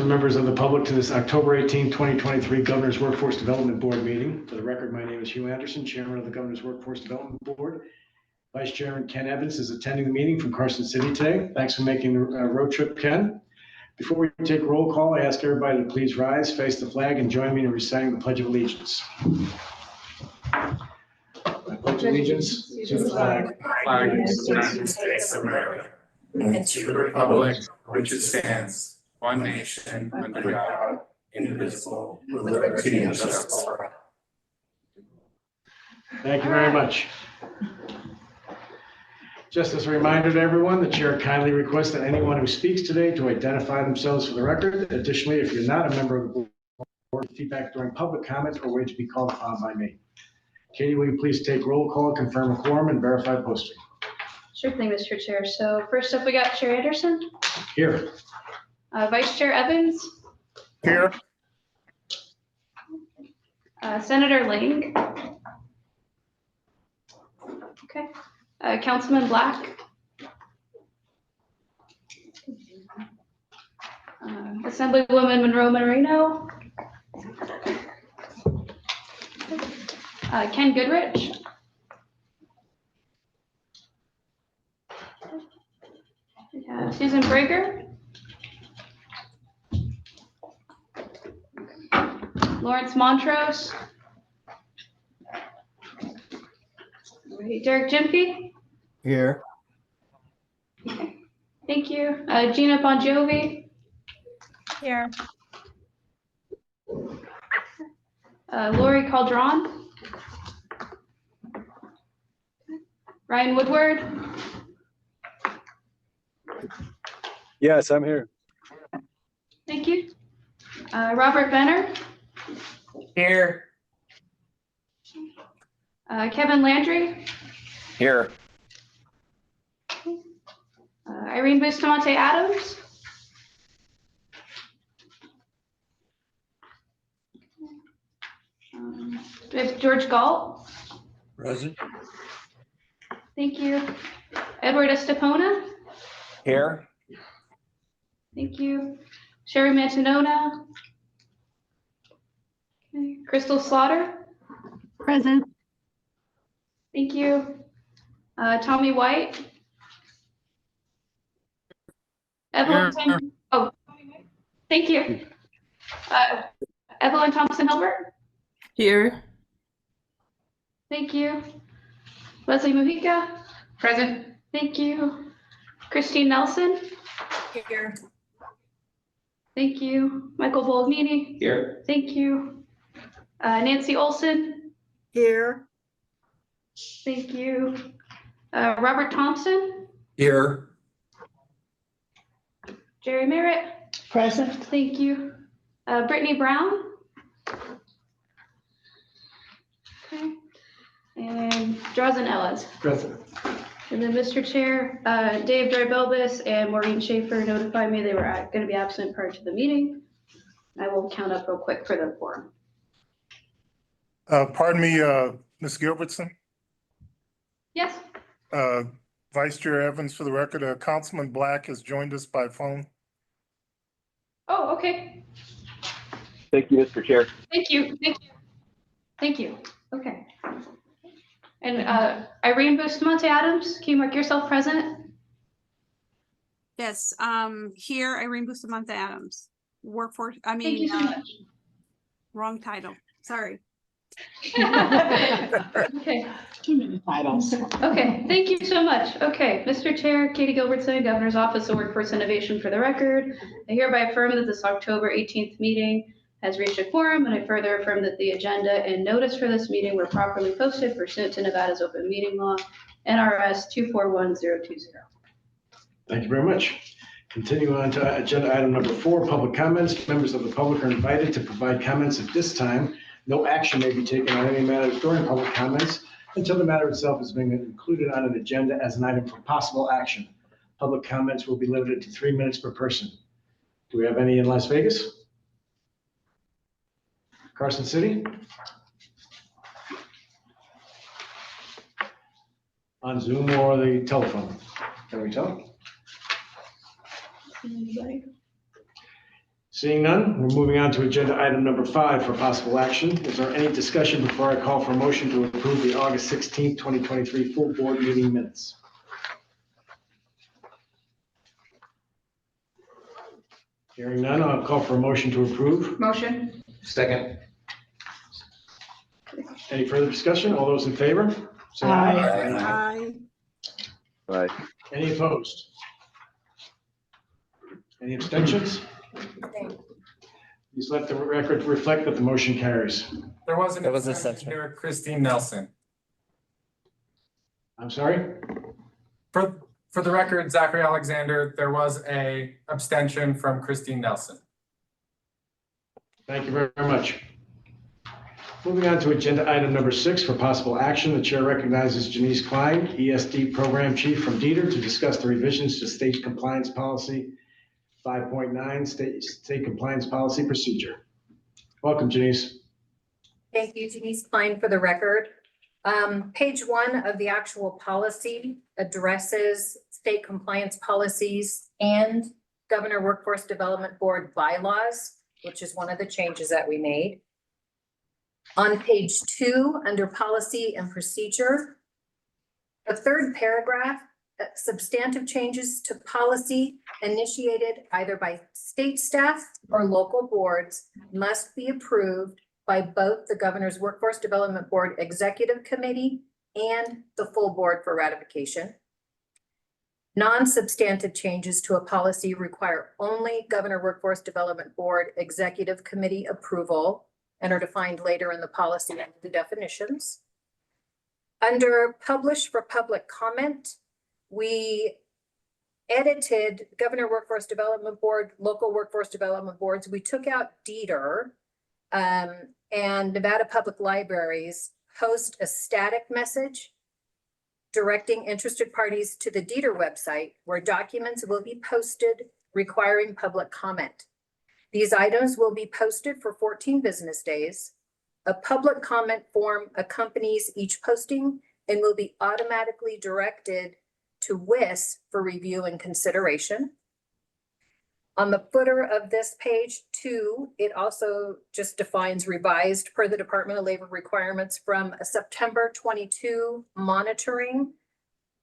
welcome members of the public to this October 18, 2023 Governor's Workforce Development Board meeting. For the record, my name is Hugh Anderson, Chairman of the Governor's Workforce Development Board. Vice Chairman Ken Evans is attending the meeting from Carson City today. Thanks for making the road trip, Ken. Before we take roll call, I ask everybody to please rise, face the flag, and join me in reciting the Pledge of Allegiance. I pledge allegiance to the flag of the United States of America, and to the republic which it stands, one nation, under God, indivisible, with liberty and justice for all. Thank you very much. Just as a reminder to everyone, the chair kindly requests that anyone who speaks today to identify themselves for the record. Additionally, if you're not a member of the board, feedback during public comment or wait to be called upon by me. Katie, will you please take roll call, confirm a quorum, and verify posting? Sure thing, Mr. Chair. So first up, we got Chair Anderson. Here. Vice Chair Evans. Here. Senator Lang. Okay. Councilman Black. Assemblywoman Monroe Moreno. Ken Goodrich. Susan Brager. Lawrence Montrose. Derek Jimpy. Here. Thank you. Gina Bon Jovi. Here. Lori Caldron. Ryan Woodward. Yes, I'm here. Thank you. Robert Benner. Here. Kevin Landry. Here. Irene Bustamante Adams. We have George Galt. Present. Thank you. Edward Estepona. Here. Thank you. Sherry Mantanona. Okay. Crystal Slaughter. Present. Thank you. Tommy White. Evelyn. Oh, thank you. Evelyn Thompson Hilbert. Here. Thank you. Leslie Mujica. Present. Thank you. Christine Nelson. Here. Thank you. Michael Bolognini. Here. Thank you. Nancy Olson. Here. Thank you. Robert Thompson. Here. Jerry Merritt. Present. Thank you. Brittany Brown. Okay. And Drazen Ellis. Present. And then Mr. Chair, Dave Drybelbis and Maureen Schaefer notified me they were going to be absent prior to the meeting. I will count up real quick for the quorum. Pardon me, Ms. Gilbertson, Yes. Vice Chair Evans, for the record, Councilman Black has joined us by phone. Oh, okay. Thank you, Mr. Chair. Thank you. Thank you. Thank you. Okay. And Irene Bustamante Adams, can you mark yourself present? Yes, here, Irene Bustamante Adams. Workforce, Thank you so much. wrong title, sorry. Okay. Too many titles. Okay, thank you so much. Okay, Mr. Chair, Katie Gilbertson, Governor's Office of Workforce Innovation, for the record, I hereby affirm that this October 18th meeting has reached a quorum, and I further affirm that the agenda and notice for this meeting were properly posted pursuant to Nevada's open meeting law, NRS 241020. Thank you very much. Continuing on to agenda item number 4, public comments. Members of the public are invited to provide comments at this time. No action may be taken on any matters during public comments until the matter itself is being included on an agenda as an item for possible action. Public comments will be limited to 3 minutes per person. Do we have any in Las Vegas? Carson City? On Zoom or the telephone? Can we tell? Anybody? Seeing none, we're moving on to agenda item number 5 for possible action. Is there any discussion before I call for a motion to approve the August 16th, 2023 full board meeting minutes? Hearing none, I'll call for a motion to approve. Motion. Second. Any further discussion? All those in favor? Say Aye. Aye. Any opposed? Any abstentions? Please let the record reflect that the motion carries. There was an There was an exception exception. here, Christine Nelson. I'm sorry? For the record, Zachary Alexander, there was a abstention from Christine Nelson. Thank you very much. Moving on to agenda item number 6 for possible action, the chair recognizes Janice Klein, ESD Program Chief from Dieter, to discuss the revisions to State Compliance Policy 5.9, State Compliance Policy Procedure. Welcome, Janice. Thank you, Denise Klein, for the record. Page 1 of the actual policy addresses state compliance policies and Governor Workforce Development Board bylaws, which is one of the changes that we made. On page 2, under policy and procedure, the third paragraph, substantive changes to policy initiated either by state staff or local boards must be approved by both the Governor's Workforce Development Board Executive Committee and the full board for ratification. Non-substantive changes to a policy require only Governor Workforce Development Board Executive Committee approval and are defined later in the policy under the definitions. Under publish for public comment, we edited Governor Workforce Development Board, local workforce development boards. We took out Dieter, and Nevada Public Libraries host a static message directing interested parties to the Dieter website where documents will be posted requiring public comment. These items will be posted for 14 business days. A public comment form accompanies each posting and will be automatically directed to WIS for review and consideration. On the footer of this page 2, it also just defines revised per the Department of Labor requirements from a September 22 monitoring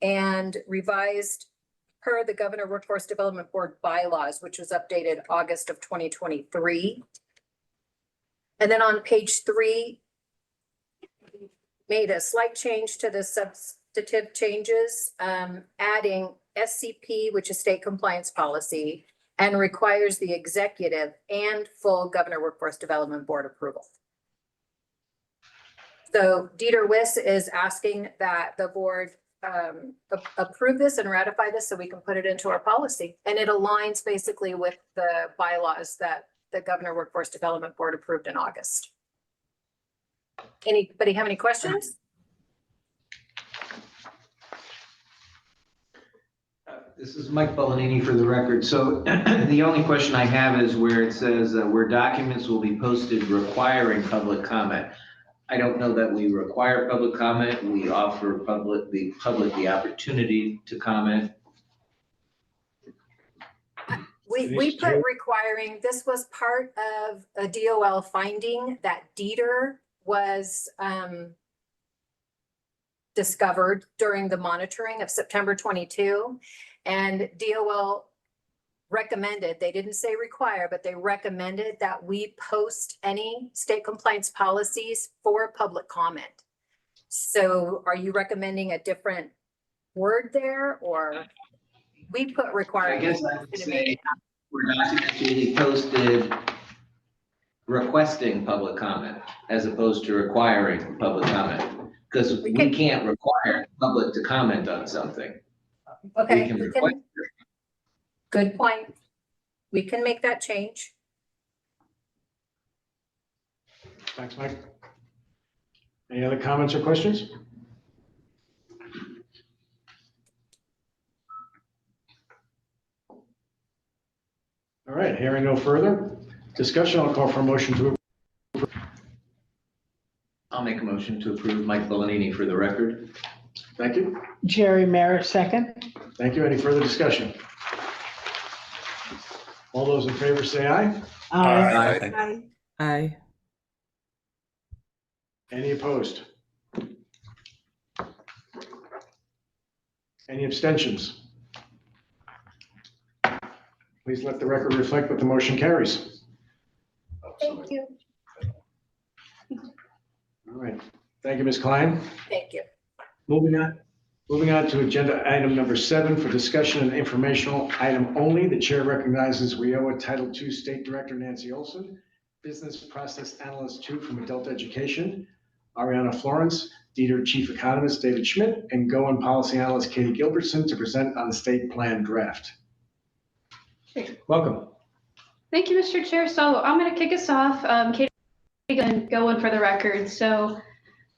and revised per the Governor Workforce Development Board bylaws, which was updated August of 2023. And then on page 3, made a slight change to the substantive changes, adding SCP, which is state compliance policy, and requires the executive and full Governor Workforce Development Board approval. So Dieter WIS is asking that the board approve this and ratify this so we can put it into our policy. And it aligns basically with the bylaws that the Governor Workforce Development Board approved in August. Anybody have any questions? This is Mike Bellanini for the record. So the only question I have is where it says where documents will be posted requiring public comment. I don't know that we require public comment. We offer the public the opportunity to comment. We put requiring, this was part of a DOL finding that Dieter was discovered during the monitoring of September 22. And DOL recommended, they didn't say require, but they recommended that we post any state compliance policies for public comment. So are you recommending a different word there, or we put I requiring? guess I would say where documents will be posted requesting public comment as opposed to requiring public comment. Because we can't require the public to comment on something. Okay, We can request. good point. We can make that change. Thanks, Mike. Any other comments or questions? All right, hearing no further discussion, I'll call for a motion to approve. I'll make a motion to approve Mike Bellanini for the record. Thank you. Jerry Merritt, second. Thank you. Any further discussion? All those in favor say aye. Aye. Aye. Aye. Any opposed? Any abstentions? Please let the record reflect that the motion carries. Thank you. All right. Thank you, Ms. Klein. Thank you. Moving on to agenda item number 7 for discussion and informational item only. The chair recognizes WIOA Title II State Director Nancy Olson, Business Process Analyst 2 from Adult Education, Ariana Florence, Dieter Chief Economist David Schmidt, and GOAN Policy Analyst Katie Gilbertson to present on the state plan draft. Welcome. Thank you, Mr. Chair. So I'm going to kick us off. Katie, going to go in for the record. So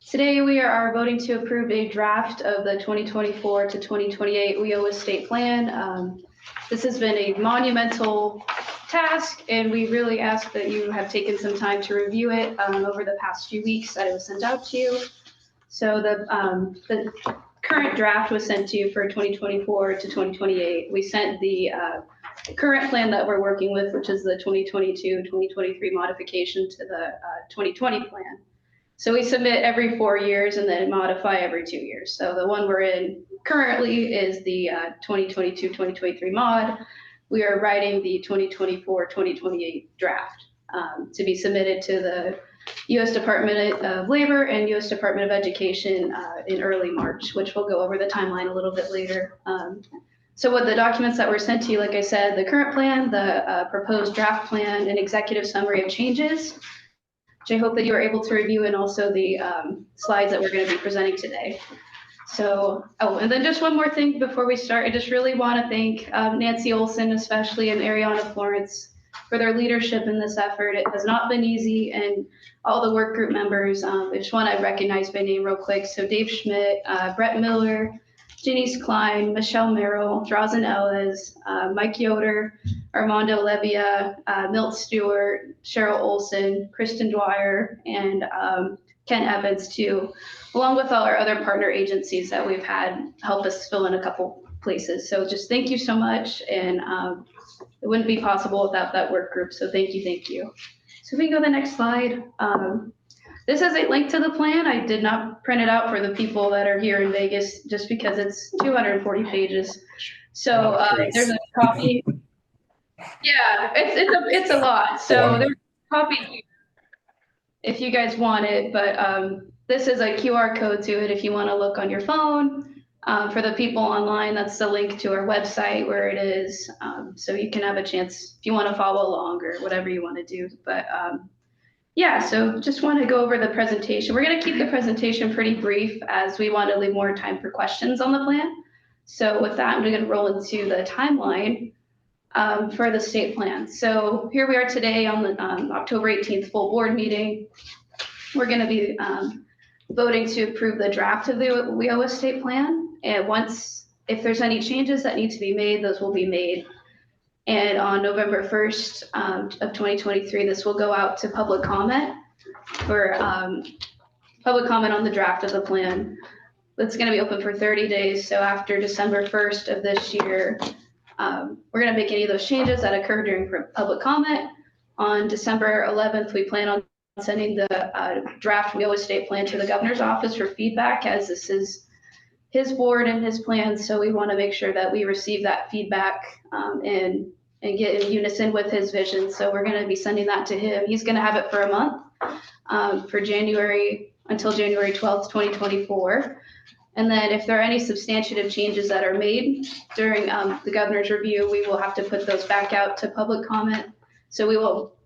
today we are voting to approve a draft of the 2024 to 2028 WIOA state plan. This has been a monumental task, and we really ask that you have taken some time to review it over the past few weeks that it was sent out to you. So the current draft was sent to you for 2024 to 2028. We sent the current plan that we're working with, which is the 2022-2023 modification to the 2020 plan. So we submit every 4 years and then modify every 2 years. So the one we're in currently is the 2022-2023 mod. We are writing the 2024-2028 draft to be submitted to the U.S. Department of Labor and U.S. Department of Education in early March, which we'll go over the timeline a little bit later. So what the documents that were sent to you, like I said, the current plan, the proposed draft plan, an executive summary of changes, which I hope that you are able to review, and also the slides that we're going to be presenting today. So, oh, and then just one more thing before we start. I just really want to thank Nancy Olson, especially, and Ariana Florence for their leadership in this effort. It has not been easy, and all the work group members. I just want to recognize by name real quick. So Dave Schmidt, Brett Miller, Janice Klein, Michelle Merrill, Drazen Ellis, Mike Yoder, Armando Levia, Milt Stewart, Cheryl Olson, Kristen Dwyer, and Ken Evans too, along with all our other partner agencies that we've had help us fill in a couple places. So just thank you so much, and it wouldn't be possible without that work group. So thank you, thank you. So if we go to the next slide. This is a link to the plan. I did not print it out for the people that are here in Vegas just because it's 240 pages. So there's a copy. Yeah, it's a lot. So there's a copy if you guys want it, but this is a QR code to it if you want to look on your phone. For the people online, that's the link to our website where it is. So you can have a chance if you want to follow along or whatever you want to do. But yeah, so just want to go over the presentation. We're going to keep the presentation pretty brief as we want to leave more time for questions on the plan. So with that, I'm going to roll into the timeline for the state plan. So here we are today on the October 18th full board meeting. We're going to be voting to approve the draft of the WIOA state plan. And once, if there's any changes that need to be made, those will be made. And on November 1st of 2023, this will go out to public comment for public comment on the draft of the plan. It's going to be open for 30 days. So after December 1st of this year, we're going to make any of those changes that occur during public comment. On December 11th, we plan on sending the draft WIOA state plan to the governor's office for feedback, as this is his board and his plan. So we want to make sure that we receive that feedback and get in unison with his vision. So we're going to be sending that to him. He's going to have it for a month for January until January 12th, 2024. And then if there are any substantive changes that are made during the governor's review, we will have to put those back out to public comment. So we will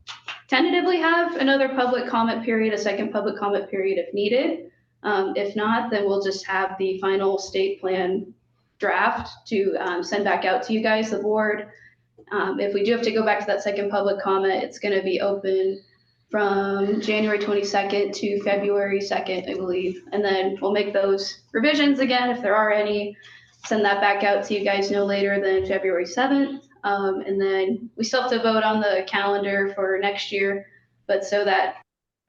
tentatively have another public comment period, a second public comment period if needed. If not, then we'll just have the final state plan draft to send back out to you guys, the board. If we do have to go back to that second public comment, it's going to be open from January 22nd to February 2nd, I believe. And then we'll make those revisions again, if there are any, send that back out to you guys no later than February 7th. And then we still have to vote on the calendar for next year, but so that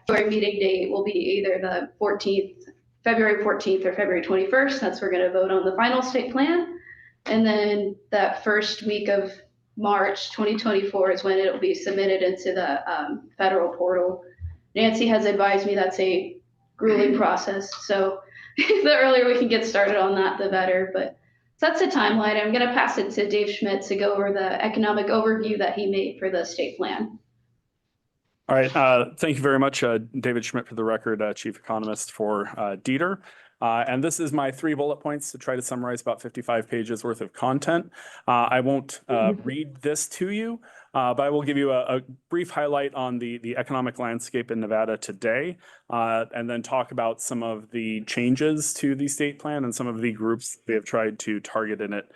our meeting date will be either the 14th, February 14th or February 21st. That's we're going to vote on the final state plan. And then that first week of March 2024 is when it'll be submitted into the federal portal. Nancy has advised me that's a grueling process, so the earlier we can get started on that, the better. But so that's the timeline. I'm going to pass it to Dave Schmidt to go over the economic overview that he made for the state plan. All right, thank you very much, David Schmidt, for the record, Chief Economist for Dieter. And this is my 3 bullet points to try to summarize about 55 pages worth of content. I won't read this to you, but I will give you a brief highlight on the economic landscape in Nevada today, and then talk about some of the changes to the state plan and some of the groups we have tried to target in it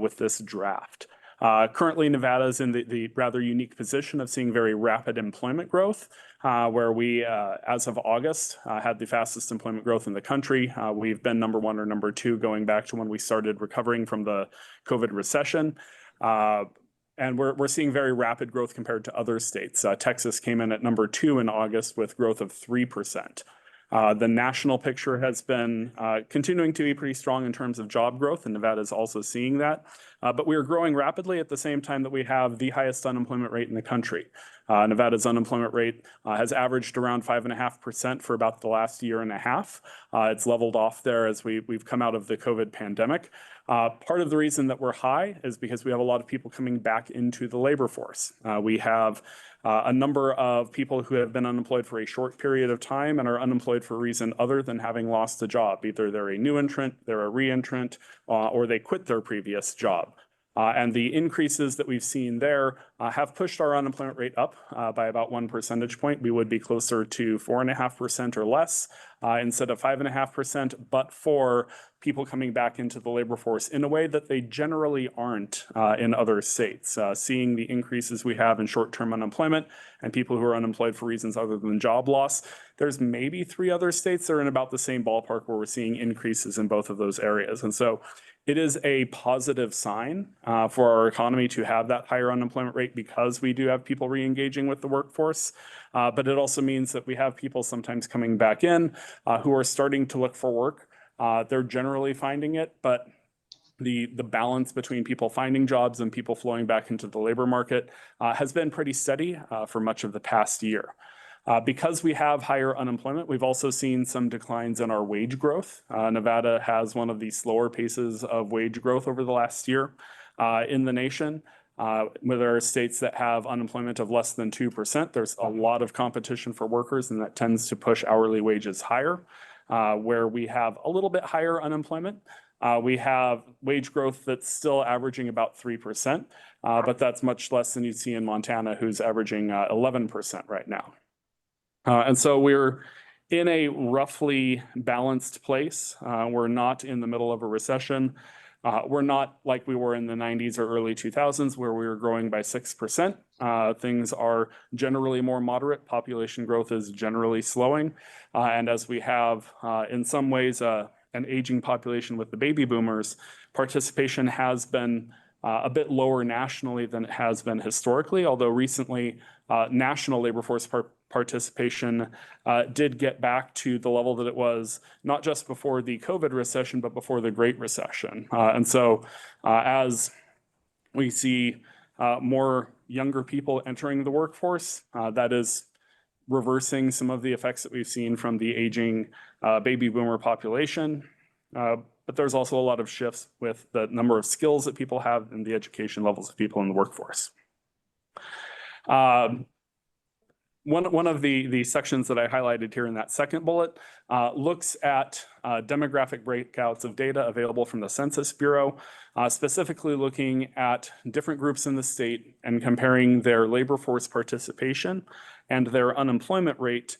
with this draft. Currently, Nevada is in the rather unique position of seeing very rapid employment growth, where we, as of August, had the fastest employment growth in the country. We've been number 1 or number 2 going back to when we started recovering from the COVID recession. And we're seeing very rapid growth compared to other states. Texas came in at number 2 in August with growth of 3%. The national picture has been continuing to be pretty strong in terms of job growth, and Nevada is also seeing that. But we are growing rapidly at the same time that we have the highest unemployment rate in the country. Nevada's unemployment rate has averaged around 5.5% for about the last year and a half. It's leveled off there as we've come out of the COVID pandemic. Part of the reason that we're high is because we have a lot of people coming back into the labor force. We have a number of people who have been unemployed for a short period of time and are unemployed for a reason other than having lost a job. Either they're a new entrant, they're a re-entrant, or they quit their previous job. And the increases that we've seen there have pushed our unemployment rate up by about 1 percentage point. We would be closer to 4.5% or less instead of 5.5%, but for people coming back into the labor force in a way that they generally aren't in other states. Seeing the increases we have in short-term unemployment and people who are unemployed for reasons other than job loss, there's maybe 3 other states that are in about the same ballpark where we're seeing increases in both of those areas. And so it is a positive sign for our economy to have that higher unemployment rate because we do have people re-engaging with the workforce. But it also means that we have people sometimes coming back in who are starting to look for work. They're generally finding it, but the balance between people finding jobs and people flowing back into the labor market has been pretty steady for much of the past year. Because we have higher unemployment, we've also seen some declines in our wage growth. Nevada has one of the slower paces of wage growth over the last year in the nation. Where there are states that have unemployment of less than 2%, there's a lot of competition for workers, and that tends to push hourly wages higher. Where we have a little bit higher unemployment, we have wage growth that's still averaging about 3%, but that's much less than you'd see in Montana, who's averaging 11% right now. And so we're in a roughly balanced place. We're not in the middle of a recession. We're not like we were in the 90s or early 2000s where we were growing by 6%. Things are generally more moderate. Population growth is generally slowing. And as we have, in some ways, an aging population with the baby boomers, participation has been a bit lower nationally than it has been historically, although recently national labor force participation did get back to the level that it was not just before the COVID recession, but before the Great Recession. And so as we see more younger people entering the workforce, that is reversing some of the effects that we've seen from the aging baby boomer population. But there's also a lot of shifts with the number of skills that people have and the education levels of people in the workforce. One of the sections that I highlighted here in that second bullet looks at demographic breakouts of data available from the Census Bureau, specifically looking at different groups in the state and comparing their labor force participation and their unemployment rate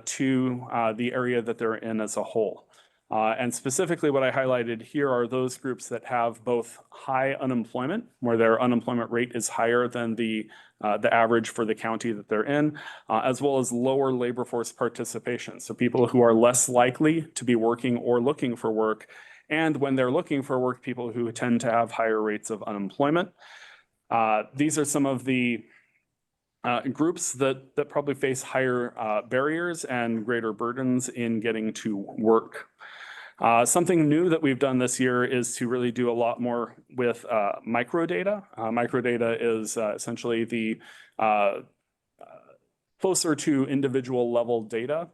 to the area that they're in as a whole. And specifically what I highlighted here are those groups that have both high unemployment, where their unemployment rate is higher than the average for the county that they're in, as well as lower labor force participation. So people who are less likely to be working or looking for work. And when they're looking for work, people who tend to have higher rates of unemployment. These are some of the groups that probably face higher barriers and greater burdens in getting to work. Something new that we've done this year is to really do a lot more with microdata. Microdata is essentially the closer to individual level data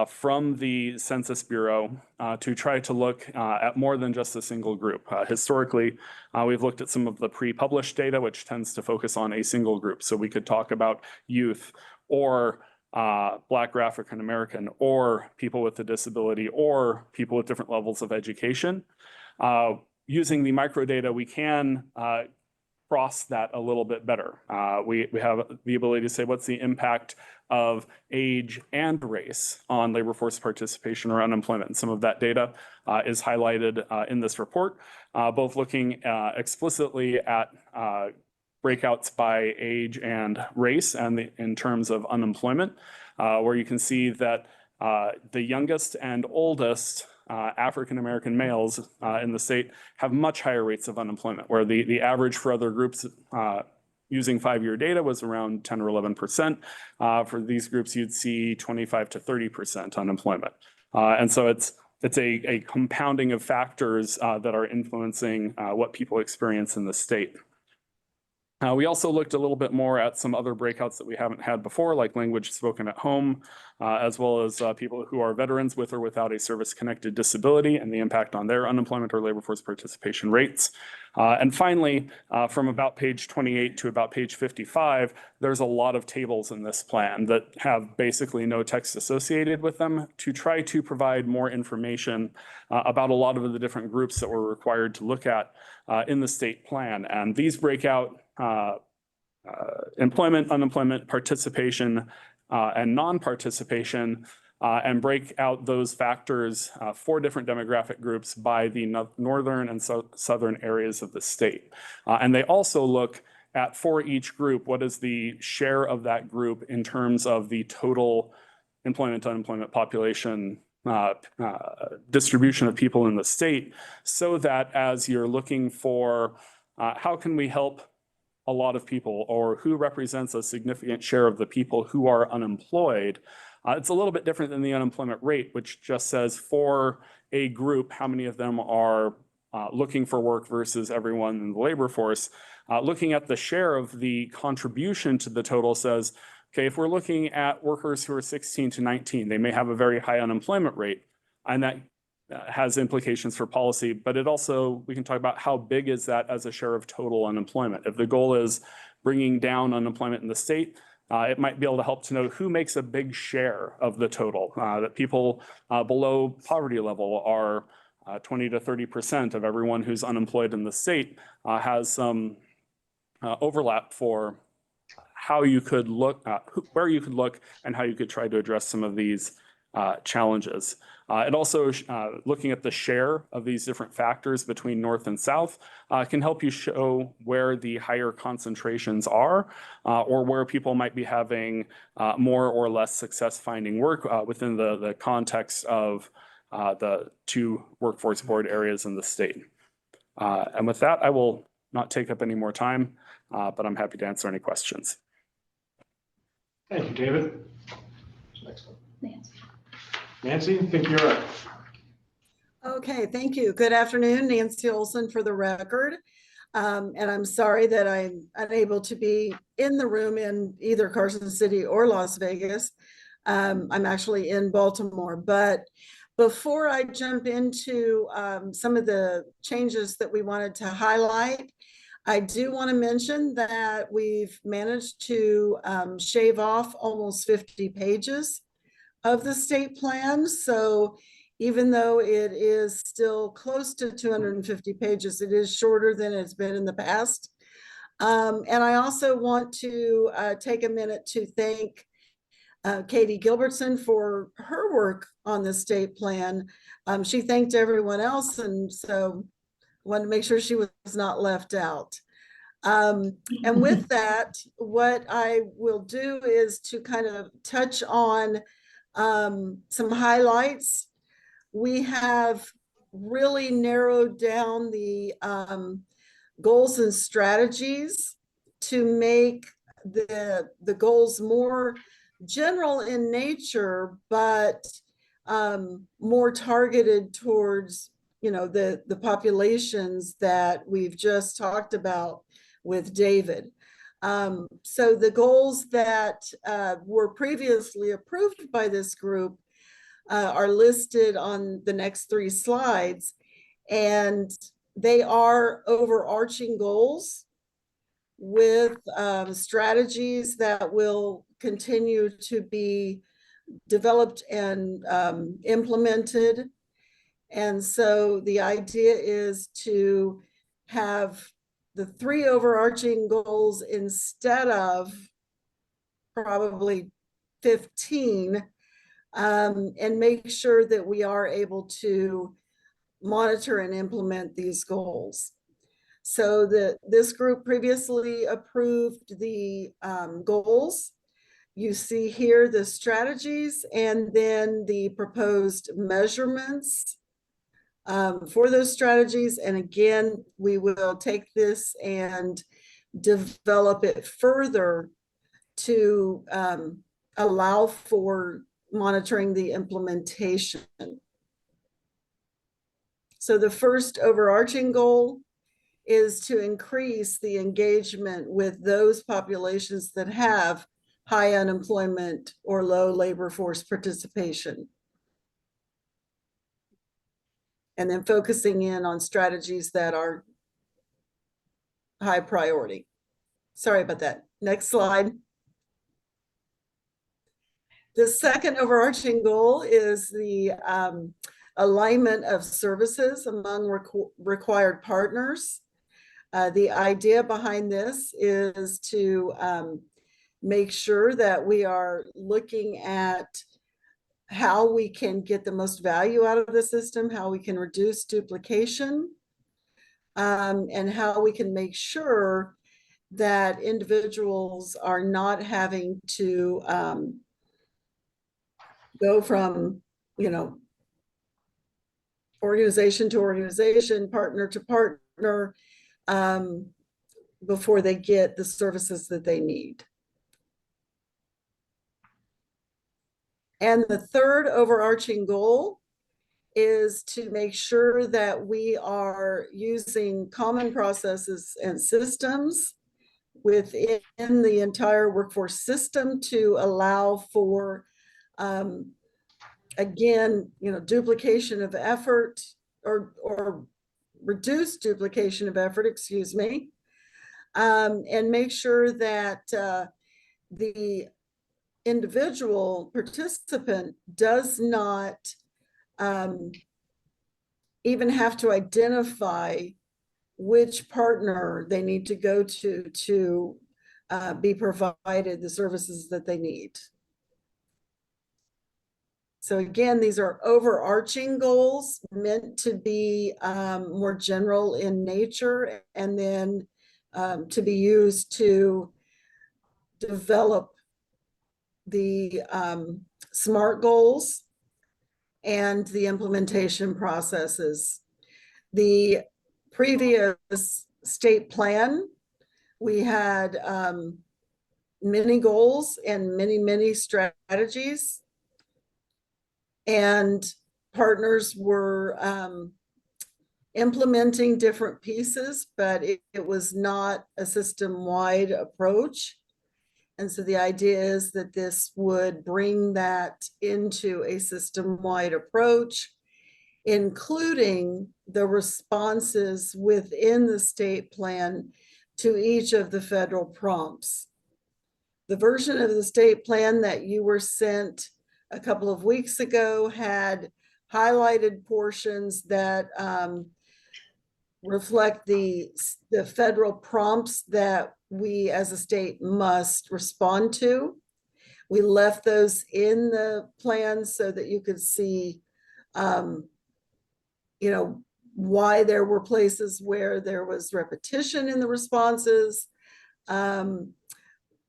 from the Census Bureau to try to look at more than just a single group. Historically, we've looked at some of the pre-published data, which tends to focus on a single group. So we could talk about youth or Black or African American or people with a disability or people with different levels of education. Using the microdata, we can cross that a little bit better. We have the ability to say what's the impact of age and race on labor force participation or unemployment. And some of that data is highlighted in this report, both looking explicitly at breakouts by age and race and in terms of unemployment, where you can see that the youngest and oldest African-American males in the state have much higher rates of unemployment, where the average for other groups using 5-year data was around 10 or 11%. For these groups, you'd see 25 to 30% unemployment. And so it's a compounding of factors that are influencing what people experience in the state. We also looked a little bit more at some other breakouts that we haven't had before, like language spoken at home, as well as people who are veterans with or without a service-connected disability and the impact on their unemployment or labor force participation rates. And finally, from about page 28 to about page 55, there's a lot of tables in this plan that have basically no text associated with them to try to provide more information about a lot of the different groups that we're required to look at in the state plan. And these break out employment, unemployment, participation, and non-participation, and break out those factors for different demographic groups by the northern and southern areas of the state. And they also look at, for each group, what is the share of that group in terms of the total employment, unemployment population distribution of people in the state, so that as you're looking for how can we help a lot of people, or who represents a significant share of the people who are unemployed, it's a little bit different than the unemployment rate, which just says for a group, how many of them are looking for work versus everyone in the labor force. Looking at the share of the contribution to the total says, okay, if we're looking at workers who are 16 to 19, they may have a very high unemployment rate, and that has implications for policy, but it also, we can talk about how big is that as a share of total unemployment. If the goal is bringing down unemployment in the state, it might be able to help to know who makes a big share of the total, that people below poverty level are 20 to 30% of everyone who's unemployed in the state, has some overlap for how you could look, where you could look and how you could try to address some of these challenges. It also, looking at the share of these different factors between North and South, can help you show where the higher concentrations are, or where people might be having more or less success finding work within the context of the 2 workforce board areas in the state. And with that, I will not take up any more time, but I'm happy to answer any questions. Thank you, David. Nancy. Nancy, I think you're up. Okay, thank you. Good afternoon, Nancy Olson for the record. And I'm sorry that I'm unable to be in the room in either Carson City or Las Vegas. I'm actually in Baltimore, but before I jump into some of the changes that we wanted to highlight, I do want to mention that we've managed to shave off almost 50 pages of the state plan. So even though it is still close to 250 pages, it is shorter than it's been in the past. And I also want to take a minute to thank Katie Gilbertson for her work on the state plan. She thanked everyone else, and so wanted to make sure she was not left out. And with that, what I will do is to kind of touch on some highlights. We have really narrowed down the goals and strategies to make the goals more general in nature, but more targeted towards, the populations that we've just talked about with David. So the goals that were previously approved by this group are listed on the next 3 slides, and they are overarching goals with strategies that will continue to be developed and implemented. And so the idea is to have the 3 overarching goals instead of probably 15, and make sure that we are able to monitor and implement these goals. So this group previously approved the goals. You see here the strategies and then the proposed measurements for those strategies. And again, we will take this and develop it further to allow for monitoring the implementation. So the first overarching goal is to increase the engagement with those populations that have high unemployment or low labor force participation. And then focusing in on strategies that are high priority. Sorry about that. Next slide. The second overarching goal is the alignment of services among required partners. The idea behind this is to make sure that we are looking at how we can get the most value out of the system, how we can reduce duplication, and how we can make sure that individuals are not having to go from, organization to organization, partner to partner, before they get the services that they need. And the third overarching goal is to make sure that we are using common processes and systems within the entire workforce system to allow for, again, duplication of effort or reduce duplication of effort, excuse me, and make sure that the individual participant does not even have to identify which partner they need to go to be provided the services that they need. So again, these are overarching goals meant to be more general in nature, and then to be used to develop the SMART goals and the implementation processes. The previous state plan, we had many goals and many strategies, and partners were implementing different pieces, but it was not a system-wide approach. And so the idea is that this would bring that into a system-wide approach, including the responses within the state plan to each of the federal prompts. The version of the state plan that you were sent a couple of weeks ago had highlighted portions that reflect the federal prompts that we as a state must respond to. We left those in the plan so that you could see, why there were places where there was repetition in the responses,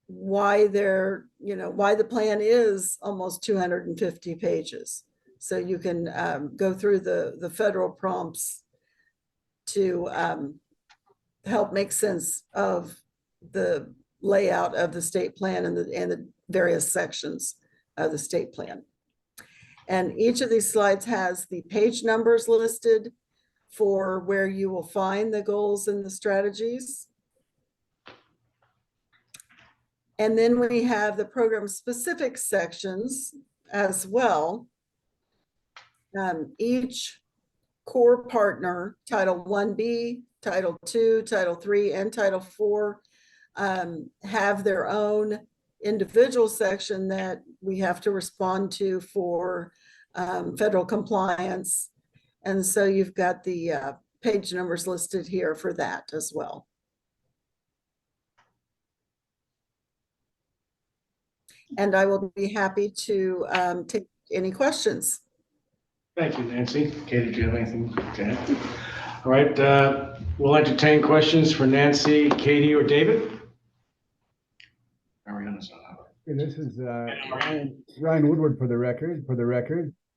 why the plan is almost 250 pages. So you can go through the federal prompts to help make sense of the layout of the state plan and the various sections of the state plan. And each of these slides has the page numbers listed for where you will find the goals and the strategies. And then we have the program specific sections as well. Each core partner, Title 1B, Title 2, Title 3, and Title 4 have their own individual section that we have to respond to for federal compliance. And so you've got the page numbers listed here for that as well. And I will be happy to take any questions. Thank you, Nancy. Katie, do you have anything to add? All right, we'll entertain questions for Nancy, Katie, or David. Ariana's not up. This is Ryan Woodward for the record,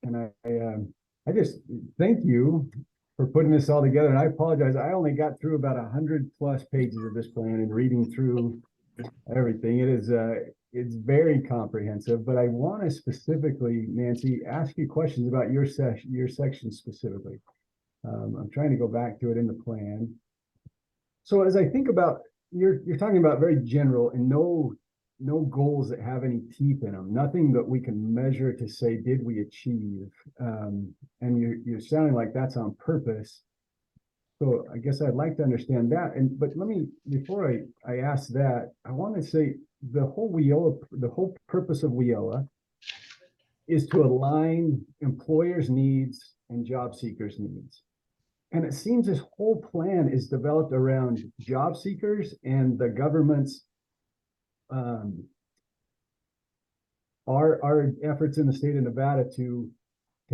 and I just thank you for putting this all together. And I apologize, I only got through about 100+ pages of this plan and reading through everything. It is it's very comprehensive, but I want to specifically, Nancy, ask you questions about your section specifically. I'm trying to go back to it in the plan. So as I think about, you're talking about very general and no goals that have any teeth in them, nothing that we can measure to say, did we achieve? And you're sounding like that's on purpose. So I guess I'd like to understand that. But let me, before I ask that, I want to say the whole purpose of WIOA is to align employers' needs and job seekers' needs. And it seems this whole plan is developed around job seekers and the government's our efforts in the state of Nevada to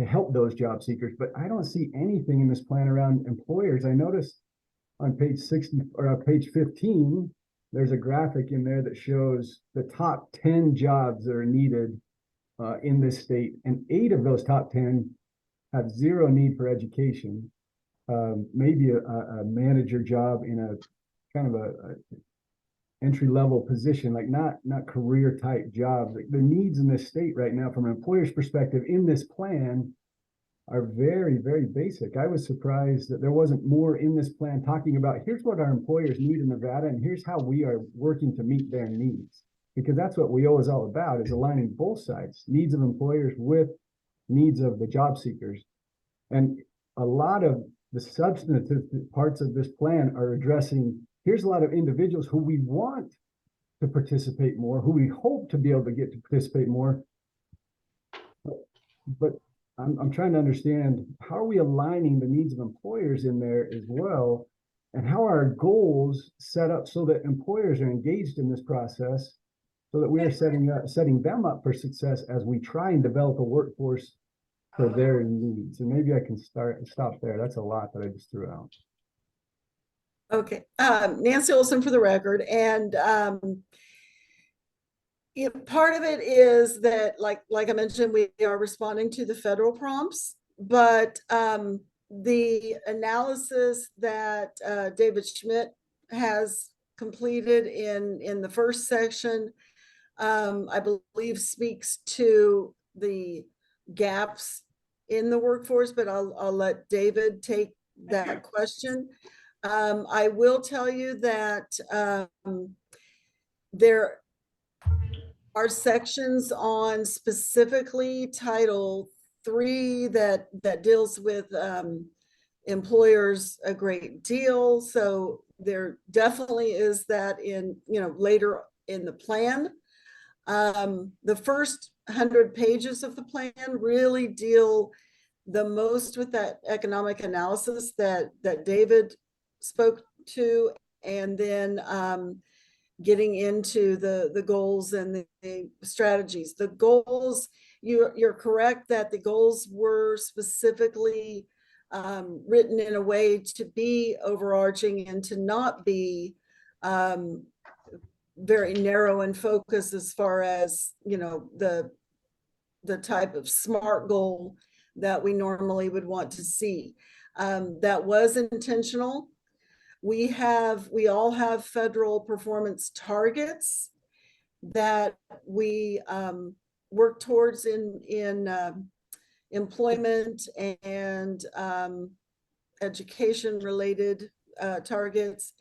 help those job seekers, but I don't see anything in this plan around employers. I noticed on page 60 or page 15, there's a graphic in there that shows the top 10 jobs that are needed in this state, and 8 of those top 10 have zero need for education. Maybe a manager job in a kind of a entry-level position, like not career type jobs. Like the needs in this state right now from an employer's perspective in this plan are very, very basic. I was surprised that there wasn't more in this plan talking about here's what our employers need in Nevada and here's how we are working to meet their needs. Because that's what WIOA is all about, is aligning both sides, needs of employers with needs of the job seekers. And a lot of the substantive parts of this plan are addressing, here's a lot of individuals who we want to participate more, who we hope to be able to get to participate more. But I'm trying to understand, how are we aligning the needs of employers in there as well? And how are our goals set up so that employers are engaged in this process, so that we are setting them up for success as we try and develop a workforce for their needs? And maybe I can stop there. That's a lot that I just threw out. Okay, Nancy Olson for the record, and part of it is that, like I mentioned, we are responding to the federal prompts, but the analysis that David Schmidt has completed in the first section, I believe speaks to the gaps in the workforce, but I'll let David take that question. I will tell you that there are sections on specifically Title 3 that deals with employers a great deal. So there definitely is that in, later in the plan. The first 100 pages of the plan really deal the most with that economic analysis that David spoke to, and then getting into the goals and the strategies. The goals, you're correct that the goals were specifically written in a way to be overarching and to not be very narrow in focus as far as, the type of SMART goal that we normally would want to see. That was intentional. We all have federal performance targets that we work towards in employment and education-related targets.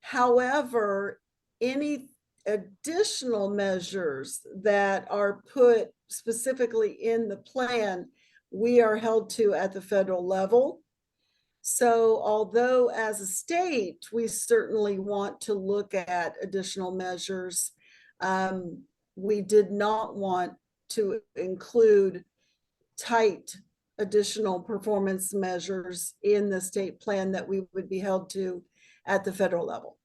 However, any additional measures that are put specifically in the plan, we are held to at the federal level. So although as a state, we certainly want to look at additional measures, we did not want to include tight additional performance measures in the state plan that we would be held to at the federal level.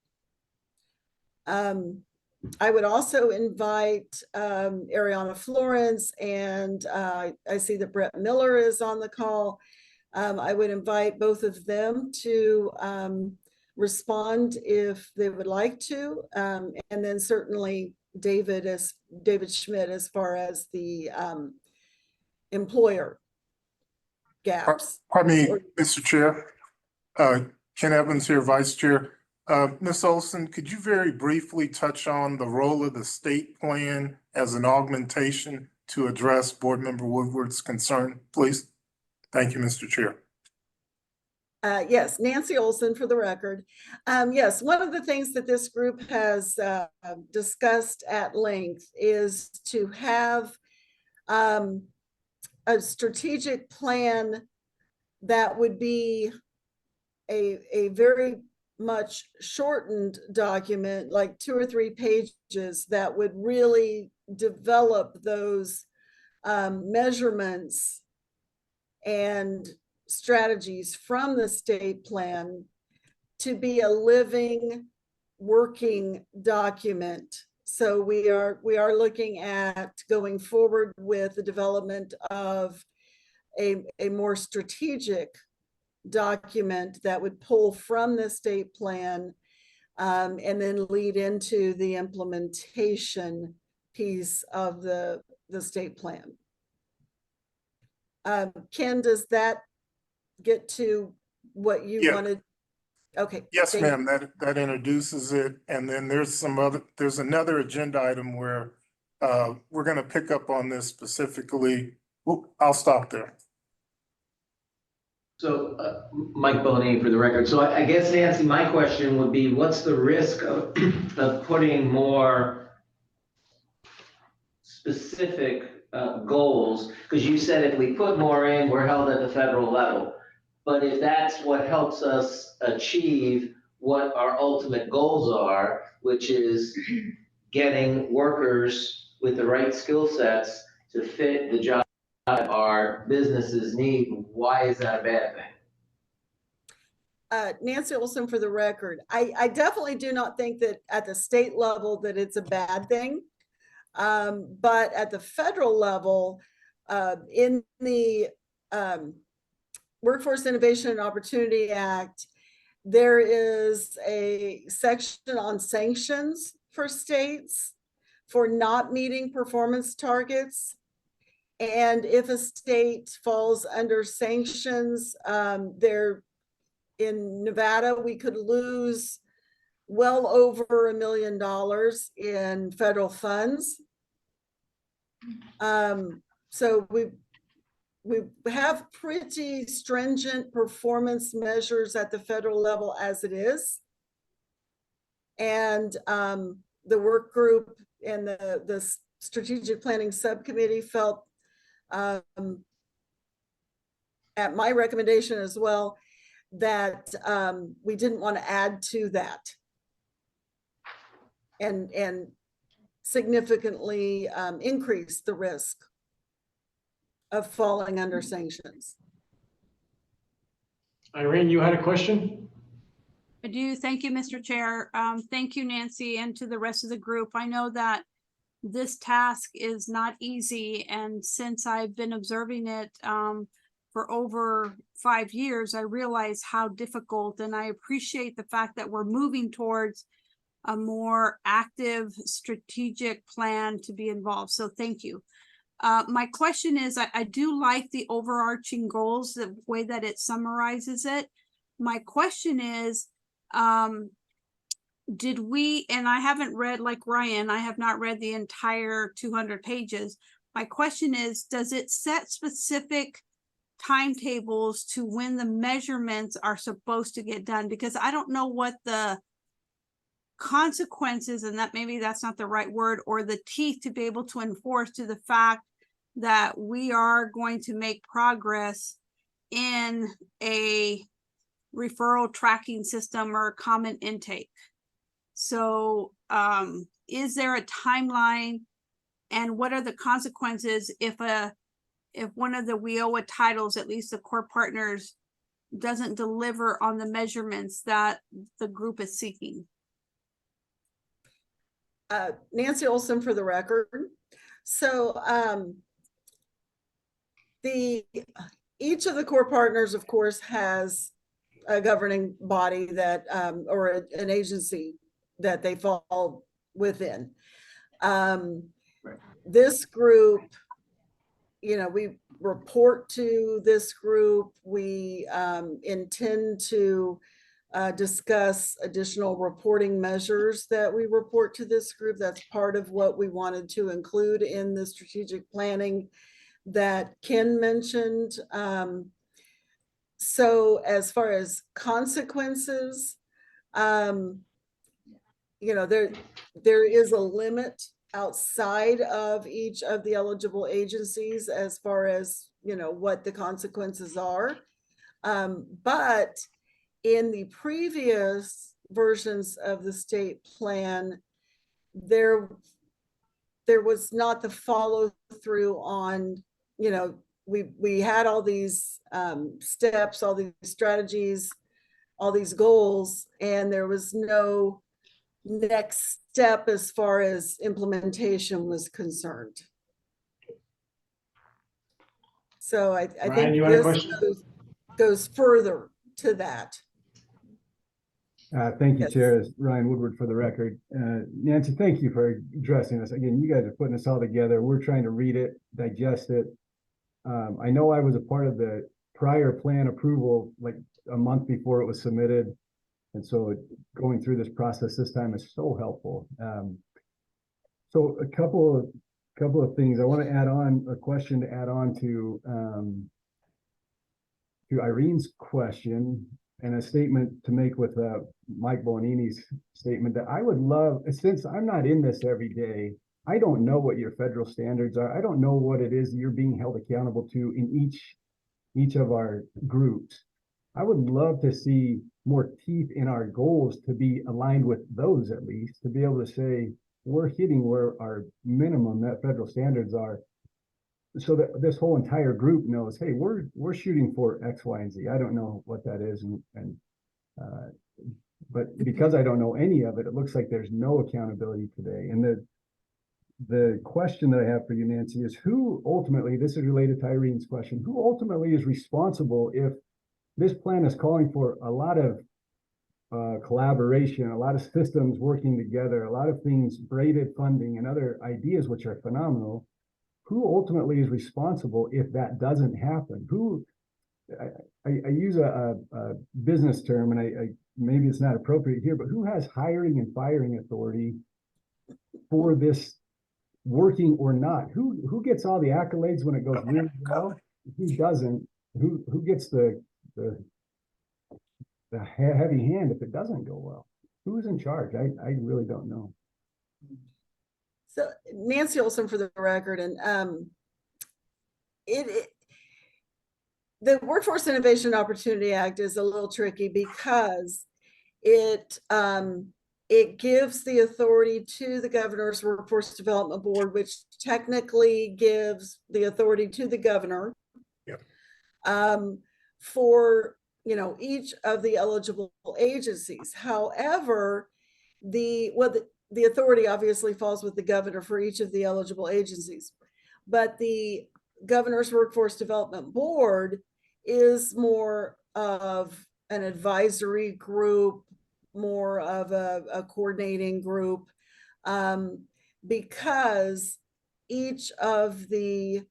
I would also invite Ariana Florence, and I see that Brett Miller is on the call. I would invite both of them to respond if they would like to, and then certainly David Schmidt as far as the employer gaps. Pardon me, Mr. Chair. Ken Evans here, Vice Chair. Ms. Olson, could you very briefly touch on the role of the state plan as an augmentation to address Board Member Woodward's concern, please? Thank you, Mr. Chair. Yes, Nancy Olson for the record. Yes, one of the things that this group has discussed at length is to have a strategic plan that would be a very much shortened document, like 2 or 3 pages, that would really develop those measurements and strategies from the state plan to be a living, working document. So we are looking at going forward with the development of a more strategic document that would pull from the state plan and then lead into the implementation piece of the state plan. Ken, does that get to what you wanted? Okay. Yes, ma'am, that introduces it. And then there's another agenda item where we're going to pick up on this specifically. I'll stop there. So Mike Bellanini for the record. So I guess, Nancy, my question would be, what's the risk of putting more specific goals? Because you said if we put more in, we're held at the federal level. But if that's what helps us achieve what our ultimate goals are, which is getting workers with the right skill sets to fit the job our businesses need, why is that a bad thing? Nancy Olson for the record. I definitely do not think that at the state level that it's a bad thing. But at the federal level, in the Workforce Innovation and Opportunity Act, there is a section on sanctions for states for not meeting performance targets. And if a state falls under sanctions, in Nevada, we could lose well over $1 million in federal funds. So we have pretty stringent performance measures at the federal level as it is. And the work group and the strategic planning subcommittee felt at my recommendation as well, that we didn't want to add to that and significantly increase the risk of falling under sanctions. Irene, you had a question? I do. Thank you, Mr. Chair. Thank you, Nancy, and to the rest of the group. I know that this task is not easy, and since I've been observing it for over 5 years, I realize how difficult, and I appreciate the fact that we're moving towards a more active strategic plan to be involved. So thank you. My question is, I do like the overarching goals, the way that it summarizes it. My question is, did we, and I haven't read, like Ryan, I have not read the entire 200 pages, My question is, does it set specific timetables to when the measurements are supposed to get done? Because I don't know what the consequences, and that maybe that's not the right word, or the teeth to be able to enforce to the fact that we are going to make progress in a referral tracking system or common intake. So is there a timeline, and what are the consequences if one of the WIOA titles, at least the core partners, doesn't deliver on the measurements that the group is seeking? Nancy Olson for the record. So each of the core partners, of course, has a governing body that or an agency that they fall within. This group, you know, we report to this group. We intend to discuss additional reporting measures that we report to this group. That's part of what we wanted to include in the strategic planning that Ken mentioned. So as far as consequences, you know, there is a limit outside of each of the eligible agencies as far as, you know, what the consequences are. But in the previous versions of the state plan, there was not the follow through on, you know, we had all these steps, all these strategies, all these goals, and there was no next step as far as implementation was concerned. So I Ryan, think you want a this question? goes further to that. Thank you, Yes. Chair. It's Ryan Woodward for the record. Nancy, thank you for addressing this. Again, you guys are putting this all together. We're trying to read it, digest it. I know I was a part of the prior plan approval like a month before it was submitted. And so going through this process this time is so helpful. So a couple of things I want to add on, a question to add on to Irene's question, and a statement to make with Mike Bolanini's statement that I would love, since I'm not in this every day, I don't know what your federal standards are. I don't know what it is you're being held accountable to in each of our groups. I would love to see more teeth in our goals to be aligned with those, at least, to be able to say we're hitting where our minimum net federal standards are, so that this whole entire group knows, hey, we're shooting for X, Y, and Z. I don't know what that is, but because I don't know any of it, it looks like there's no accountability today. And the question that I have for you, Nancy, is who ultimately, this is related to Irene's question, who ultimately is responsible if this plan is calling for a lot of collaboration, a lot of systems working together, a lot of things, braided funding and other ideas, which are phenomenal. Who ultimately is responsible if that doesn't happen? Who, I use a business term, and I maybe it's not appropriate here, but who has hiring and firing authority for this working or not? Who gets all the accolades when it goes really well? Who doesn't? Who gets the heavy hand if it doesn't go well? Who's in charge? I really don't know. So Nancy Olson for the record, and the Workforce Innovation Opportunity Act is a little tricky because it gives the authority to the governor's Workforce Development Board, which technically gives the authority to the governor. Yep. For, you know, each of the eligible agencies. However, the authority obviously falls with the governor for each of the eligible agencies, but the governor's Workforce Development Board is more of an advisory group, more of a coordinating group, because each of the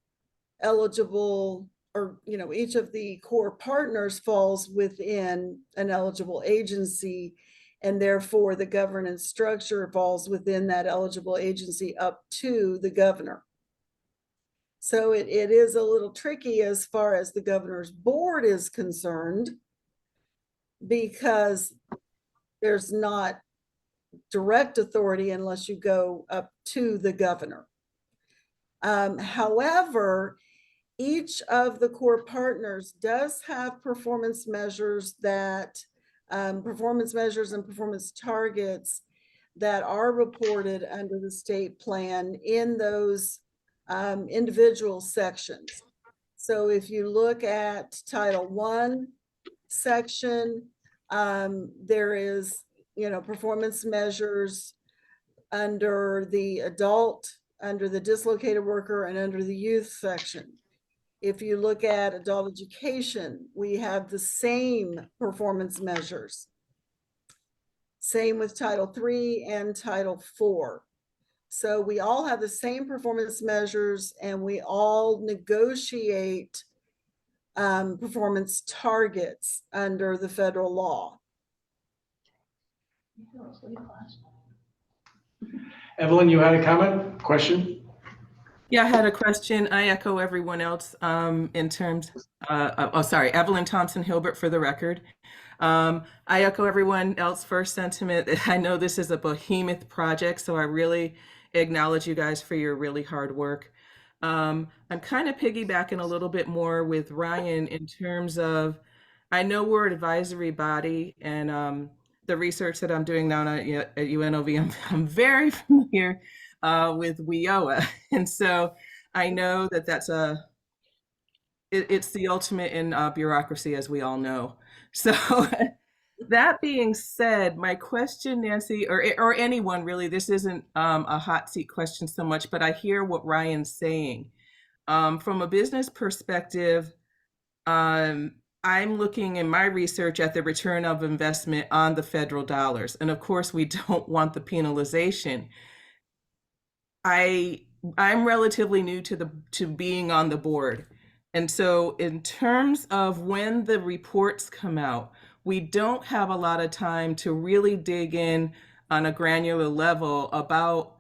eligible, or, you know, each of the core partners falls within an eligible agency, and therefore the governance structure falls within that eligible agency up to the governor. So it is a little tricky as far as the governor's board is concerned, because there's not direct authority unless you go up to the governor. However, each of the core partners does have performance measures that performance measures and performance targets that are reported under the state plan in those individual sections. So if you look at Title I section, there is, performance measures under the adult, under the dislocated worker, and under the youth section. If you look at adult education, we have the same performance measures. Same with Title III and Title IV. So we all have the same performance measures, and we all negotiate performance targets under the federal law. Evelyn, you had a comment, question? Yeah, I had a question. I echo everyone else in terms, Evelyn Thompson Hilbert for the record. I echo everyone else first sentiment. I know this is a behemoth project, so I really acknowledge you guys for your really hard work. I'm kind of piggybacking a little bit more with Ryan in terms of, I know we're an advisory body, and the research that I'm doing now at UNLV, I'm very familiar with WIOA. And so I know that that's it's the ultimate in bureaucracy, as we all know. So that being said, my question, Nancy, or anyone really, this isn't a hot seat question so much, but I hear what Ryan's saying. From a business perspective, I'm looking in my research at the return of investment on the federal dollars. And of course, we don't want the penalization. I'm relatively new to being on the board. And so in terms of when the reports come out, we don't have a lot of time to really dig in on a granular level about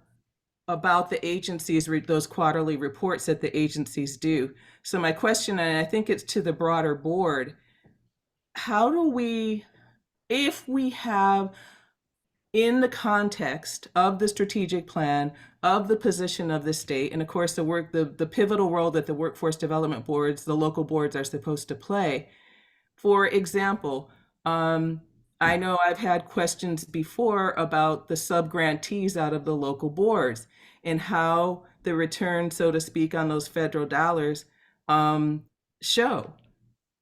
the agencies, those quarterly reports that the agencies do. So my question, and I think it's to the broader board, how do we, if we have in the context of the strategic plan, of the position of the state, and of course the pivotal role that the workforce development boards, the local boards are supposed to play. For example, I know I've had questions before about the sub-grantees out of the local boards and how the return, so to speak, on those federal dollars show,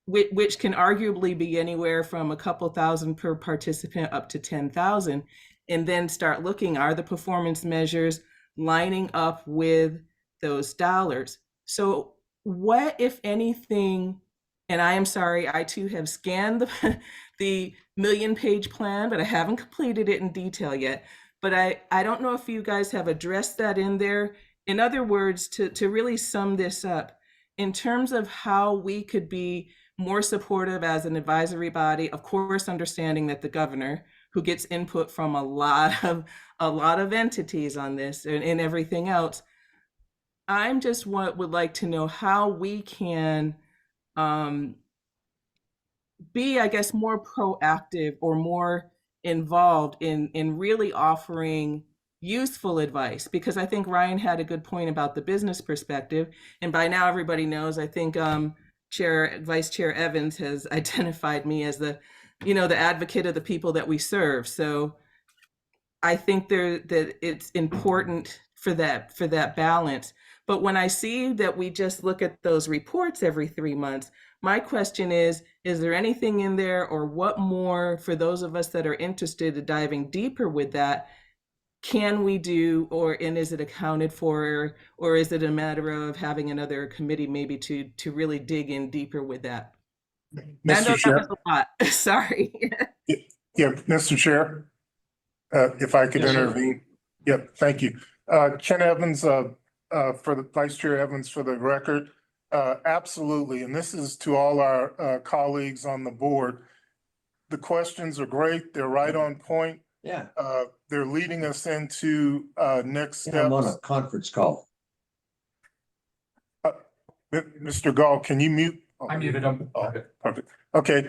which can arguably be anywhere from a couple thousand per participant up to 10,000, and then start looking, are the performance measures lining up with those dollars? So what, if anything, and I am sorry, I too have scanned the million-page plan, but I haven't completed it in detail yet. But I don't know if you guys have addressed that in there. In other words, to really sum this up, in terms of how we could be more supportive as an advisory body, of course, understanding that the governor, who gets input from a lot of entities on this and everything else, I'm just would like to know how we can be, I guess, more proactive or more involved in really offering useful advice, because I think Ryan had a good point about the business perspective. And by now everybody knows, I think Vice Chair Evans has identified me as the advocate of the people that we serve. So I think that it's important for that balance. But when I see that we just look at those reports every 3 months, my question is there anything in there, or what more for those of us that are interested in diving deeper with that, can we do, and is it accounted for, or is it a matter of having another committee maybe to really dig in deeper with that? I know that was a lot. Sorry. Yeah, Mr. Chair, if I could intervene. Yep, thank you. Ken Evans, for the Vice Chair Evans, for the record. Absolutely, and this is to all our colleagues on the board. The questions are great. They're right on point. Yeah. They're leading us into next steps. I'm on a conference call. Mr. Gall, can you mute? I muted him. Perfect. Okay.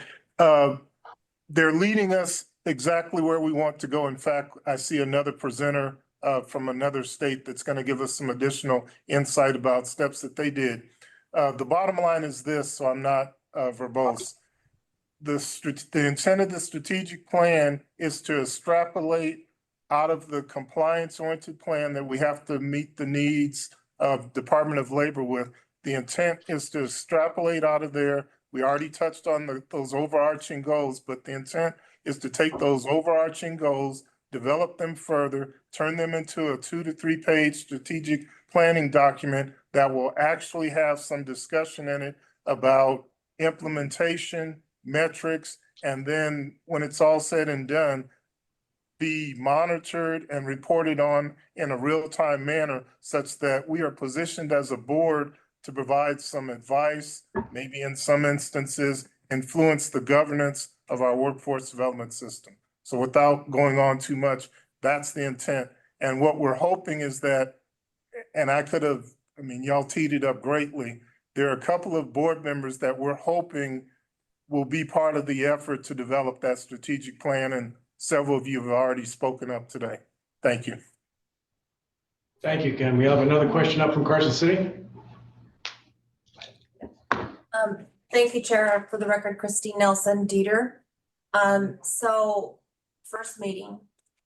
They're leading us exactly where we want to go. In fact, I see another presenter from another state that's going to give us some additional insight about steps that they did. The bottom line is this, so I'm not verbose. The intent of the strategic plan is to extrapolate out of the compliance-oriented plan that we have to meet the needs of Department of Labor with. The intent is to extrapolate out of there. We already touched on those overarching goals, but the intent is to take those overarching goals, develop them further, turn them into a 2 to 3 page strategic planning document that will actually have some discussion in it about implementation, metrics, and then when it's all said and done, be monitored and reported on in a real-time manner such that we are positioned as a board to provide some advice, maybe in some instances, influence the governance of our workforce development system. So without going on too much, that's the intent. And what we're hoping is that, and y'all teed it up greatly. There are a couple of board members that we're hoping will be part of the effort to develop that strategic plan, and several of you have already spoken up today. Thank you. Thank you, Ken. We have another question up from Carson City. Thank you, Chair. For the record, Christine Nelson, Dieter. So first meeting,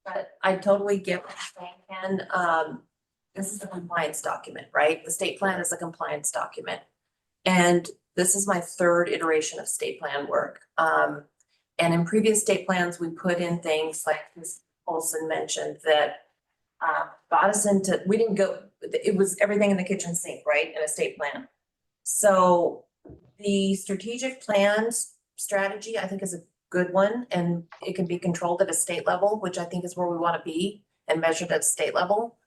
but I totally get what you're saying, Ken. This is a compliance document, right? The state plan is a compliance document. And this is my 3rd iteration of state plan work. And in previous state plans, we put in things like Ms. Olson mentioned that got us into, we didn't go, it was everything in the kitchen sink, right? In a state plan. So the strategic plans strategy, I think, is a good one, and it can be controlled at a state level, which I think is where we want to be and measured at state level.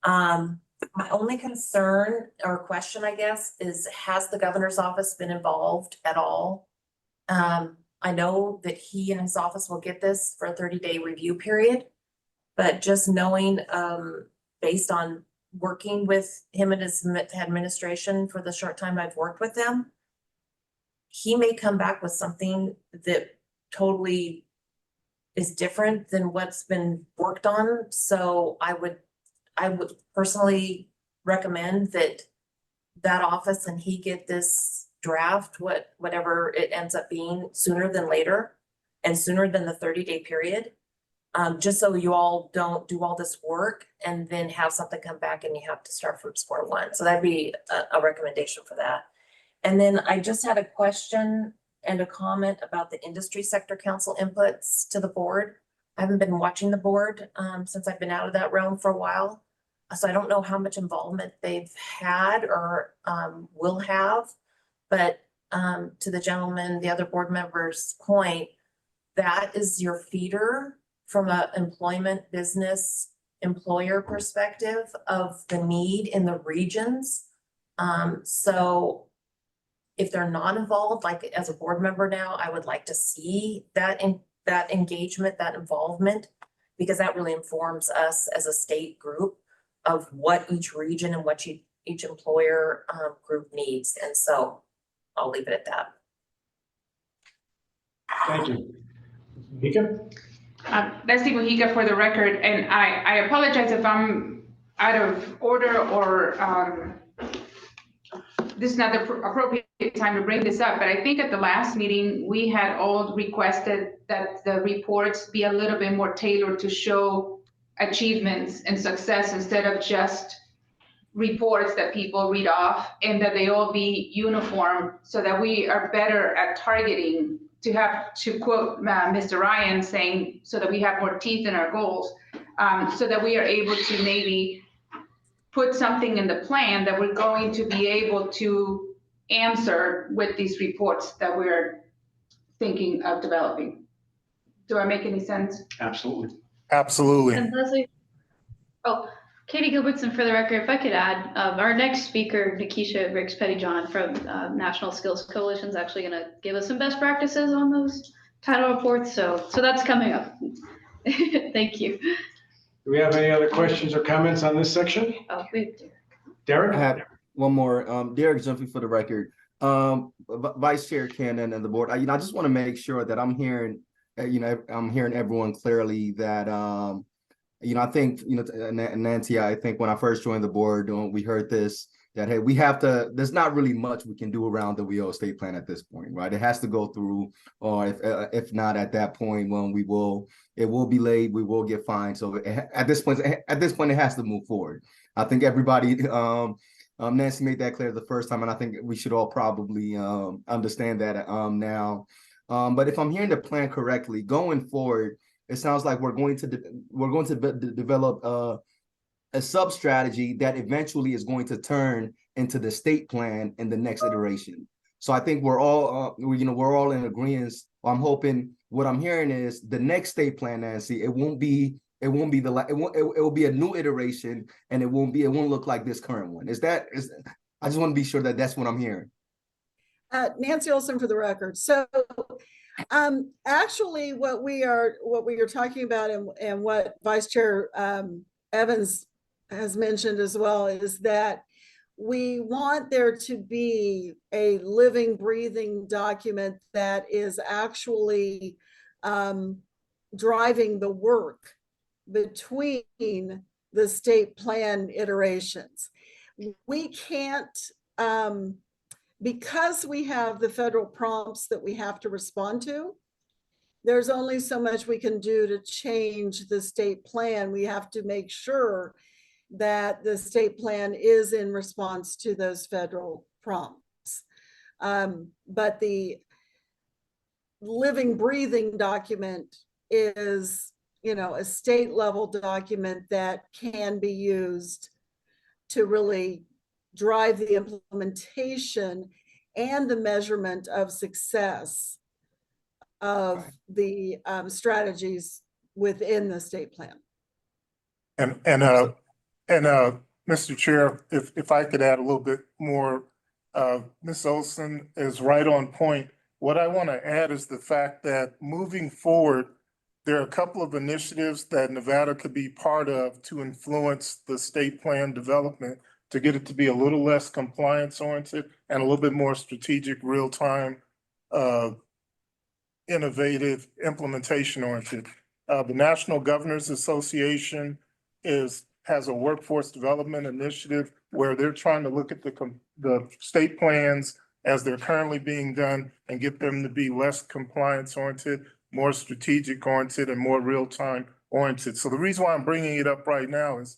My only concern or question, I guess, is has the governor's office been involved at all? I know that he and his office will get this for a 30-day review period, but just knowing, based on working with him and his administration for the short time I've worked with them, he may come back with something that totally is different than what's been worked on. So I would personally recommend that office and he get this draft, whatever it ends up being, sooner than later and sooner than the 30-day period. Just so you all don't do all this work and then have something come back and you have to start from square one. So that'd be a recommendation for that. And then I just had a question and a comment about the industry sector council inputs to the board. I haven't been watching the board since I've been out of that realm for a while. So I don't know how much involvement they've had or will have, but to the gentleman, the other board member's point, that is your feeder from an employment business employer perspective of the need in the regions. So if they're not involved, like as a board member now, I would like to see that engagement, that involvement, because that really informs us as a state group of what each region and what each employer group needs. And so I'll leave it at that. Thank you. Mojica? Leslie Mojica for the record, and I apologize if I'm out of order or this is not the appropriate time to bring this up, but I think at the last meeting, we had all requested that the reports be a little bit more tailored to show achievements and success instead of just reports that people read off, and that they all be uniform so that we are better at targeting, to quote Mr. Ryan saying, so that we have more teeth in our goals, so that we are able to maybe put something in the plan that we're going to be able to answer with these reports that we're thinking of developing. Do I make any sense? Absolutely. Absolutely. And Leslie, Katie Gilbertson for the record, if I could add, our next speaker, Nikisha Ricks-Pettyjohn from National Skills Coalition is actually going to give us some best practices on those title reports. So that's coming up. Thank you. Do we have any other questions or comments on this section? Oh, we do. Derek? one more. Derek Jumpy for the record. Vice Chair Cannon and the board. I just want to make sure that I'm hearing, I'm hearing everyone clearly that, I think, Nancy, I think when I first joined the board, we heard this, that, hey, there's not really much we can do around the WIO estate plan at this point, right? It has to go through, or if not at that point, when it will be late, we will get fined. So at this point, it has to move forward. I think everybody, Nancy made that clear the first time, and I think we should all probably understand that now. But if I'm hearing the plan correctly, going forward, it sounds like we're going to develop a sub strategy that eventually is going to turn into the state plan in the next iteration. So I think we're all in agreement. I'm hoping what I'm hearing is the next state plan, Nancy, it will be a new iteration, and it won't look like this current one. I just want to be sure that that's what I'm hearing. Nancy Olson for the record. So actually what we are talking about, and what Vice Chair Evans has mentioned as well, is that we want there to be a living, breathing document that is actually driving the work between the state plan iterations. We can't, because we have the federal prompts that we have to respond to, there's only so much we can do to change the state plan. We have to make sure that the state plan is in response to those federal prompts. But the living, breathing document is, a state level document that can be used to really drive the implementation and the measurement of success of the strategies within the state plan. And Mr. Chair, if I could add a little bit more, Ms. Olson is right on point. What I want to add is the fact that moving forward, there are a couple of initiatives that Nevada could be part of to influence the state plan development, to get it to be a little less compliance oriented and a little bit more strategic, real-time, innovative, implementation oriented. The National Governors Association has a workforce development initiative where they're trying to look at the state plans as they're currently being done and get them to be less compliance oriented, more strategic oriented, and more real-time oriented. So the reason why I'm bringing it up right now is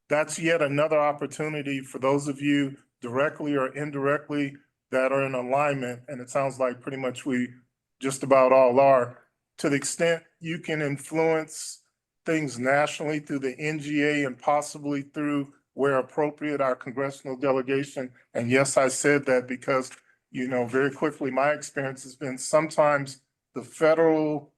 that's yet another opportunity for those of you directly or indirectly that are in alignment, and it sounds like pretty much we just about all are, to the extent you can influence things nationally through the NGA and possibly through, where appropriate, our congressional delegation. And yes, I said that because, very quickly, my experience has been sometimes the federal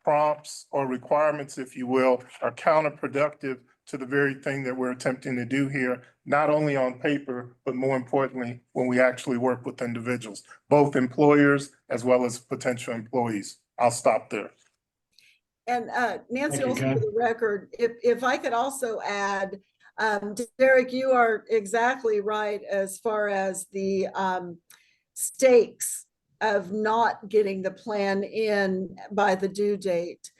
prompts or requirements, if you will, are counterproductive to the very thing that we're attempting to do here, not only on paper, but more importantly, when we actually work with individuals, both employers as well as potential employees. I'll stop there. And Nancy Olson, for the record, if I could also add, Derek, you are exactly right as far as the stakes of not getting the plan in by the due date.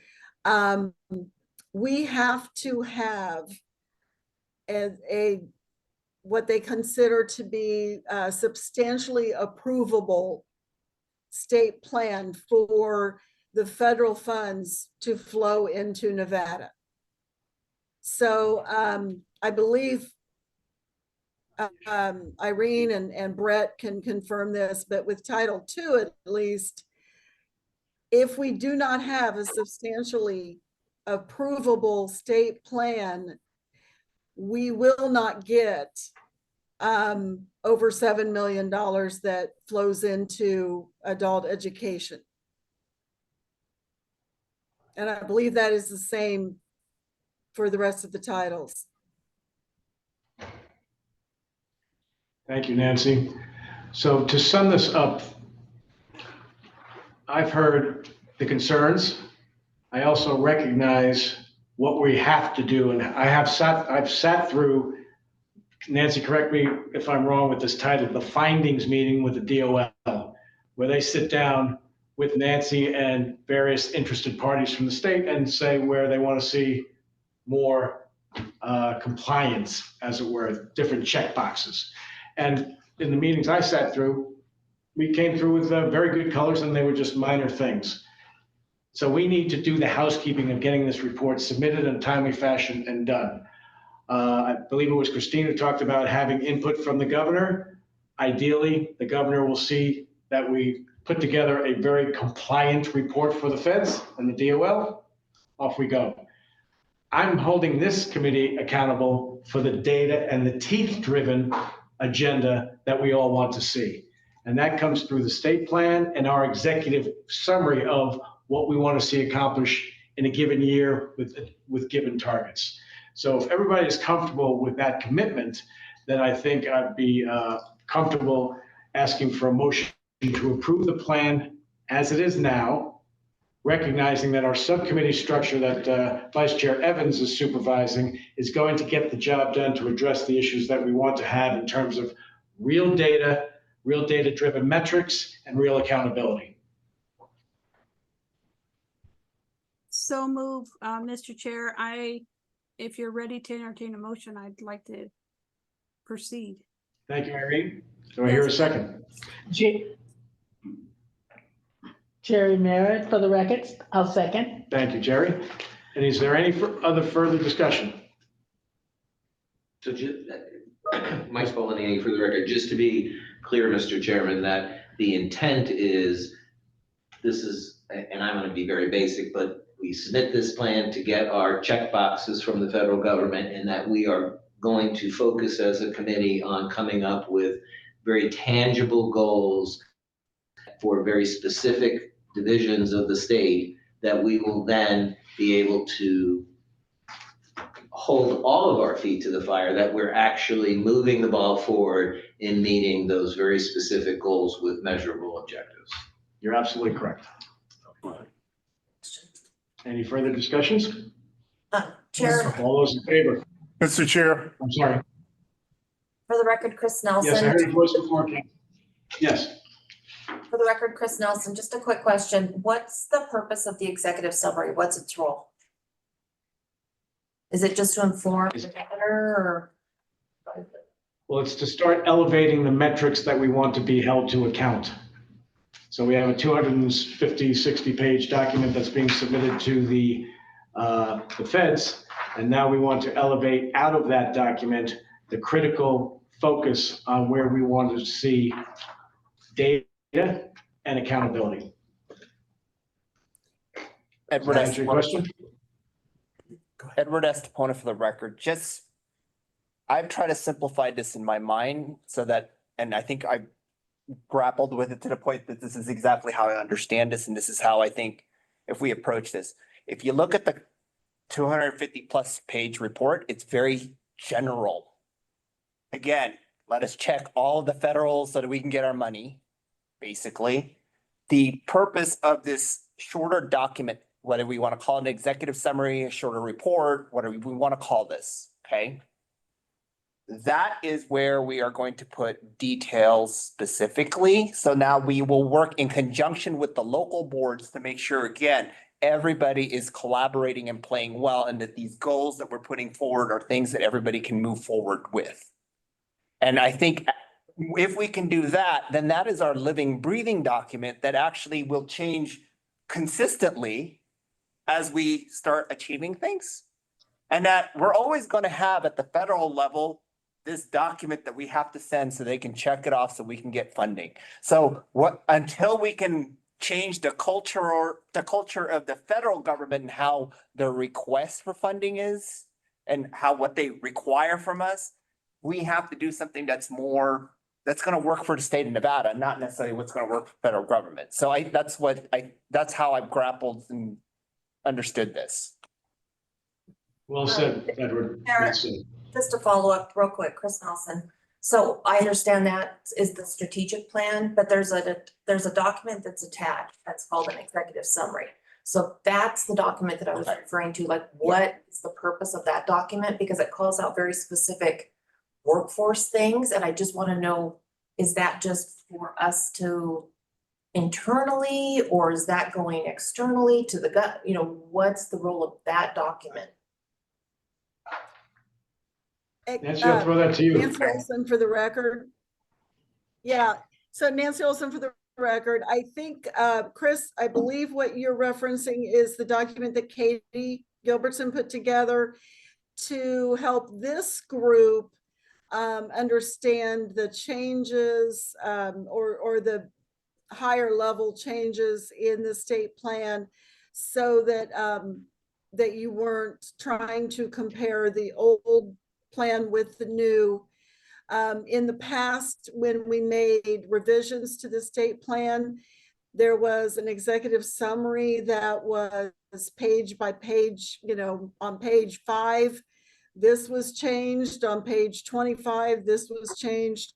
We have to have what they consider to be a substantially approvable state plan for the federal funds to flow into Nevada. So I believe Irene and Brett can confirm this, but with Title II at least, if we do not have a substantially approvable state plan, we will not get over $7 million that flows into adult education. And I believe that is the same for the rest of the titles. Thank you, Nancy. So to sum this up, I've heard the concerns. I also recognize what we have to do, and I've sat through Nancy, correct me if I'm wrong with this title, the findings meeting with the DOL, where they sit down with Nancy and various interested parties from the state and say where they want to see more compliance, as it were, different check boxes. And in the meetings I sat through, we came through with very good colors, and they were just minor things. So we need to do the housekeeping of getting this report submitted in a timely fashion and done. I believe it was Christine who talked about having input from the governor. Ideally, the governor will see that we put together a very compliant report for the feds and the DOL. Off we go. I'm holding this committee accountable for the data and the teeth-driven agenda that we all want to see. And that comes through the state plan and our executive summary of what we want to see accomplished in a given year with given targets. So if everybody is comfortable with that commitment, then I think I'd be comfortable asking for a motion to approve the plan as it is now, recognizing that our subcommittee structure that Vice Chair Evans is supervising is going to get the job done to address the issues that we want to have in terms of real data-driven metrics, and real accountability. So move, Mr. Chair. If you're ready to entertain a motion, I'd like to proceed. Thank you, Irene. Do I hear a second? Jerry Merritt, for the records, I'll second. Thank you, Jerry. And is there any other further discussion? So Mike Spolanini, for the record, just to be clear, Mr. Chairman, that the intent is, this is, and I'm going to be very basic, but we submit this plan to get our check boxes from the federal government, and that we are going to focus as a committee on coming up with very tangible goals for very specific divisions of the state that we will then be able to hold all of our feet to the fire, that we're actually moving the ball forward in meeting those very specific goals with measurable objectives. You're absolutely correct. Any further discussions? Chair, All those in favor? Mr. Chair, I'm sorry. for the record, Chris Nelson. Yes, I heard your voice before. Yes. For the record, Chris Nelson, just a quick question. What's the purpose of the executive summary? What's its role? Is it just to inform the governor, or? Well, it's to start elevating the metrics that we want to be held to account. So we have a 250, 60-page document that's being submitted to the feds. And now we want to elevate out of that document the critical focus on where we want to see data and accountability. Edward Does that answer your question? Edward Estepona for the record. I've tried to simplify this in my mind so that, and I think I grappled with it to the point that this is exactly how I understand this, and this is how I think if we approach this. If you look at the 250 plus page report, it's very general. Again, let us check all of the federal so that we can get our money, basically. The purpose of this shorter document, whether we want to call it an executive summary, a shorter report, whatever we want to call this, okay? That is where we are going to put details specifically. So now we will work in conjunction with the local boards to make sure, again, everybody is collaborating and playing well, and that these goals that we're putting forward are things that everybody can move forward with. And I think if we can do that, then that is our living, breathing document that actually will change consistently as we start achieving things. And that we're always going to have at the federal level this document that we have to send so they can check it off so we can get funding. So until we can change the culture of the federal government and how their request for funding is and what they require from us, we have to do something that's going to work for the state of Nevada, not necessarily what's going to work for the federal government. So that's how I've grappled and understood this. Well said, Edward. Well said. Just to follow up real quick, Chris Nelson. So I understand that is the strategic plan, but there's a document that's attached that's called an executive summary. So that's the document that I was referring to, like what is the purpose of that document? Because it calls out very specific workforce things, and I just want to know, is that just for us to internally, or is that going externally to the gut? You know, what's the role of that document? Nancy, I'll throw that to you. Nancy Olson for the record. Yeah, so Nancy Olson for the record. I think, Chris, I believe what you're referencing is the document that Katie Gilbertson put together to help this group understand the changes or the higher level changes in the state plan, so that that you weren't trying to compare the old plan with the new. In the past, when we made revisions to the state plan, there was an executive summary that was page by page, you know, on page 5, this was changed. On page 25, this was changed.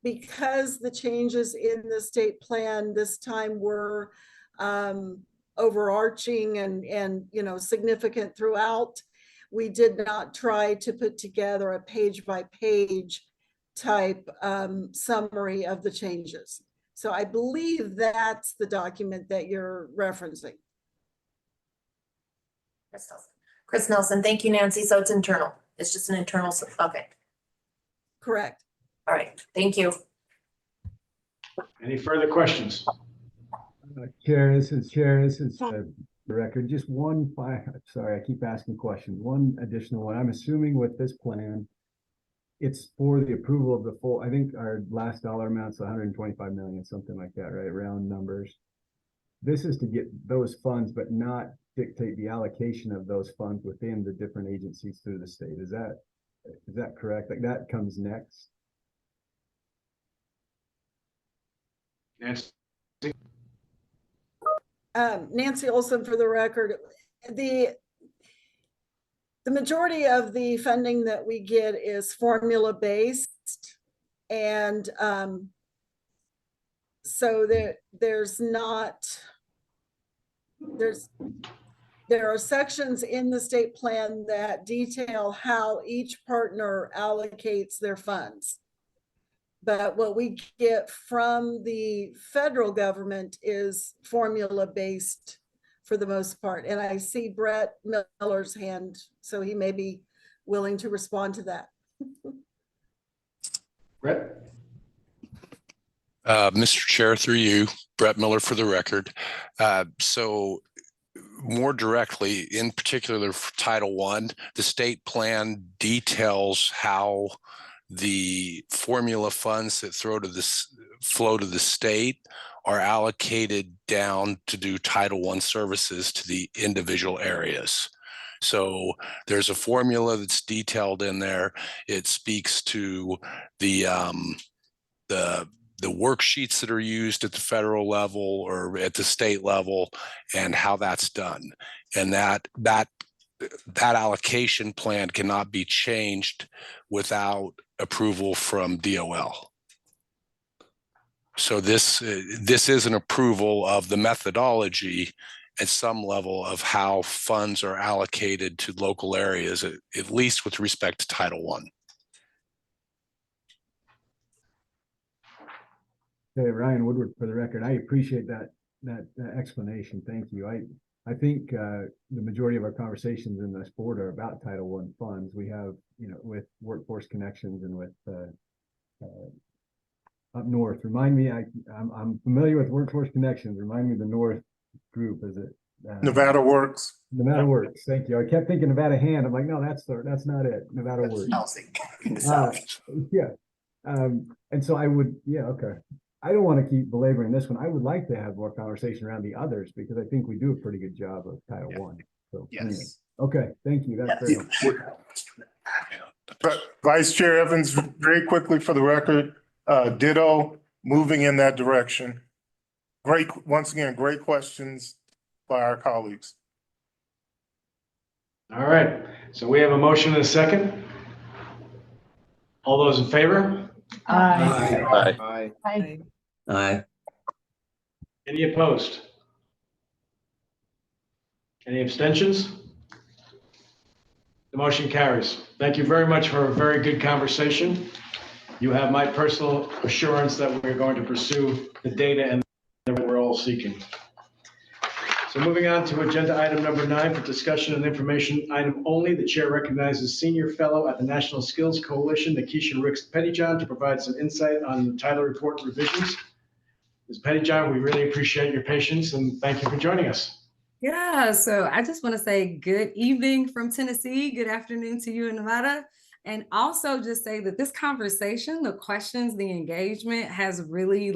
Because the changes in the state plan this time were overarching and you know, significant throughout, we did not try to put together a page by page type summary of the changes. So I believe that's the document that you're referencing. Chris Nelson, thank you, Nancy. So it's internal. It's just an internal, okay. Correct. All right, thank you. Any further questions? Chair, this is the record. Just one, sorry, I keep asking questions. One additional one. I'm assuming with this plan, it's for the approval of the full, I think our last dollar amount's 125 million, something like that, right? Round numbers. This is to get those funds, but not dictate the allocation of those funds within the different agencies through the state. Is that correct? Like that comes next? Nancy? Nancy Olson for the record. The majority of the funding that we get is formula based, and so there are sections in the state plan that detail how each partner allocates their funds. But what we get from the federal government is formula based for the most part. And I see Brett Miller's hand, so he may be willing to respond to that. Brett? Mr. Chair, through you, Brett Miller for the record. So more directly, in particular for Title I, the state plan details how the formula funds that flow to the state are allocated down to do Title I services to the individual areas. So there's a formula that's detailed in there. It speaks to the worksheets that are used at the federal level or at the state level and how that's done. And that allocation plan cannot be changed without approval from DOL. So this is an approval of the methodology at some level of how funds are allocated to local areas, at least with respect to Title I. Hey, Ryan Woodward for the record. I appreciate that explanation. Thank you. I think the majority of our conversations in this board are about Title I funds. We have, with Workforce Connections and with up north. Remind me, I'm familiar with Workforce Connections. Remind me the North group. Is it Nevada Works? Nevada Works. Thank you. I kept thinking Nevada Hand. I'm like, no, that's not it. Nevada Works. Yeah. And so I would, okay. I don't want to keep belaboring this one. I would like to have more conversation around the others because I think we do a pretty good job of Title I. So anyway. Okay, thank you. That's very much. Vice Chair Evans, very quickly for the record, ditto, moving in that direction. Once again, great questions by our colleagues. All right, so we have a motion and a second. All those in favor? Aye. Aye. Aye. Aye. Any opposed? Any abstentions? The motion carries. Thank you very much for a very good conversation. You have my personal assurance that we're going to pursue the data and that we're all seeking. So moving on to agenda item number 9 for discussion and information item only. The chair recognizes Senior Fellow at the National Skills Coalition, Nikisha Ricks Pettyjohn, to provide some insight on the title report revisions. Ms. Pettyjohn, we really appreciate your patience and thank you for joining us. Yeah, so I just want to say good evening from Tennessee, good afternoon to you in Nevada, and also just say that this conversation, the questions, the engagement has really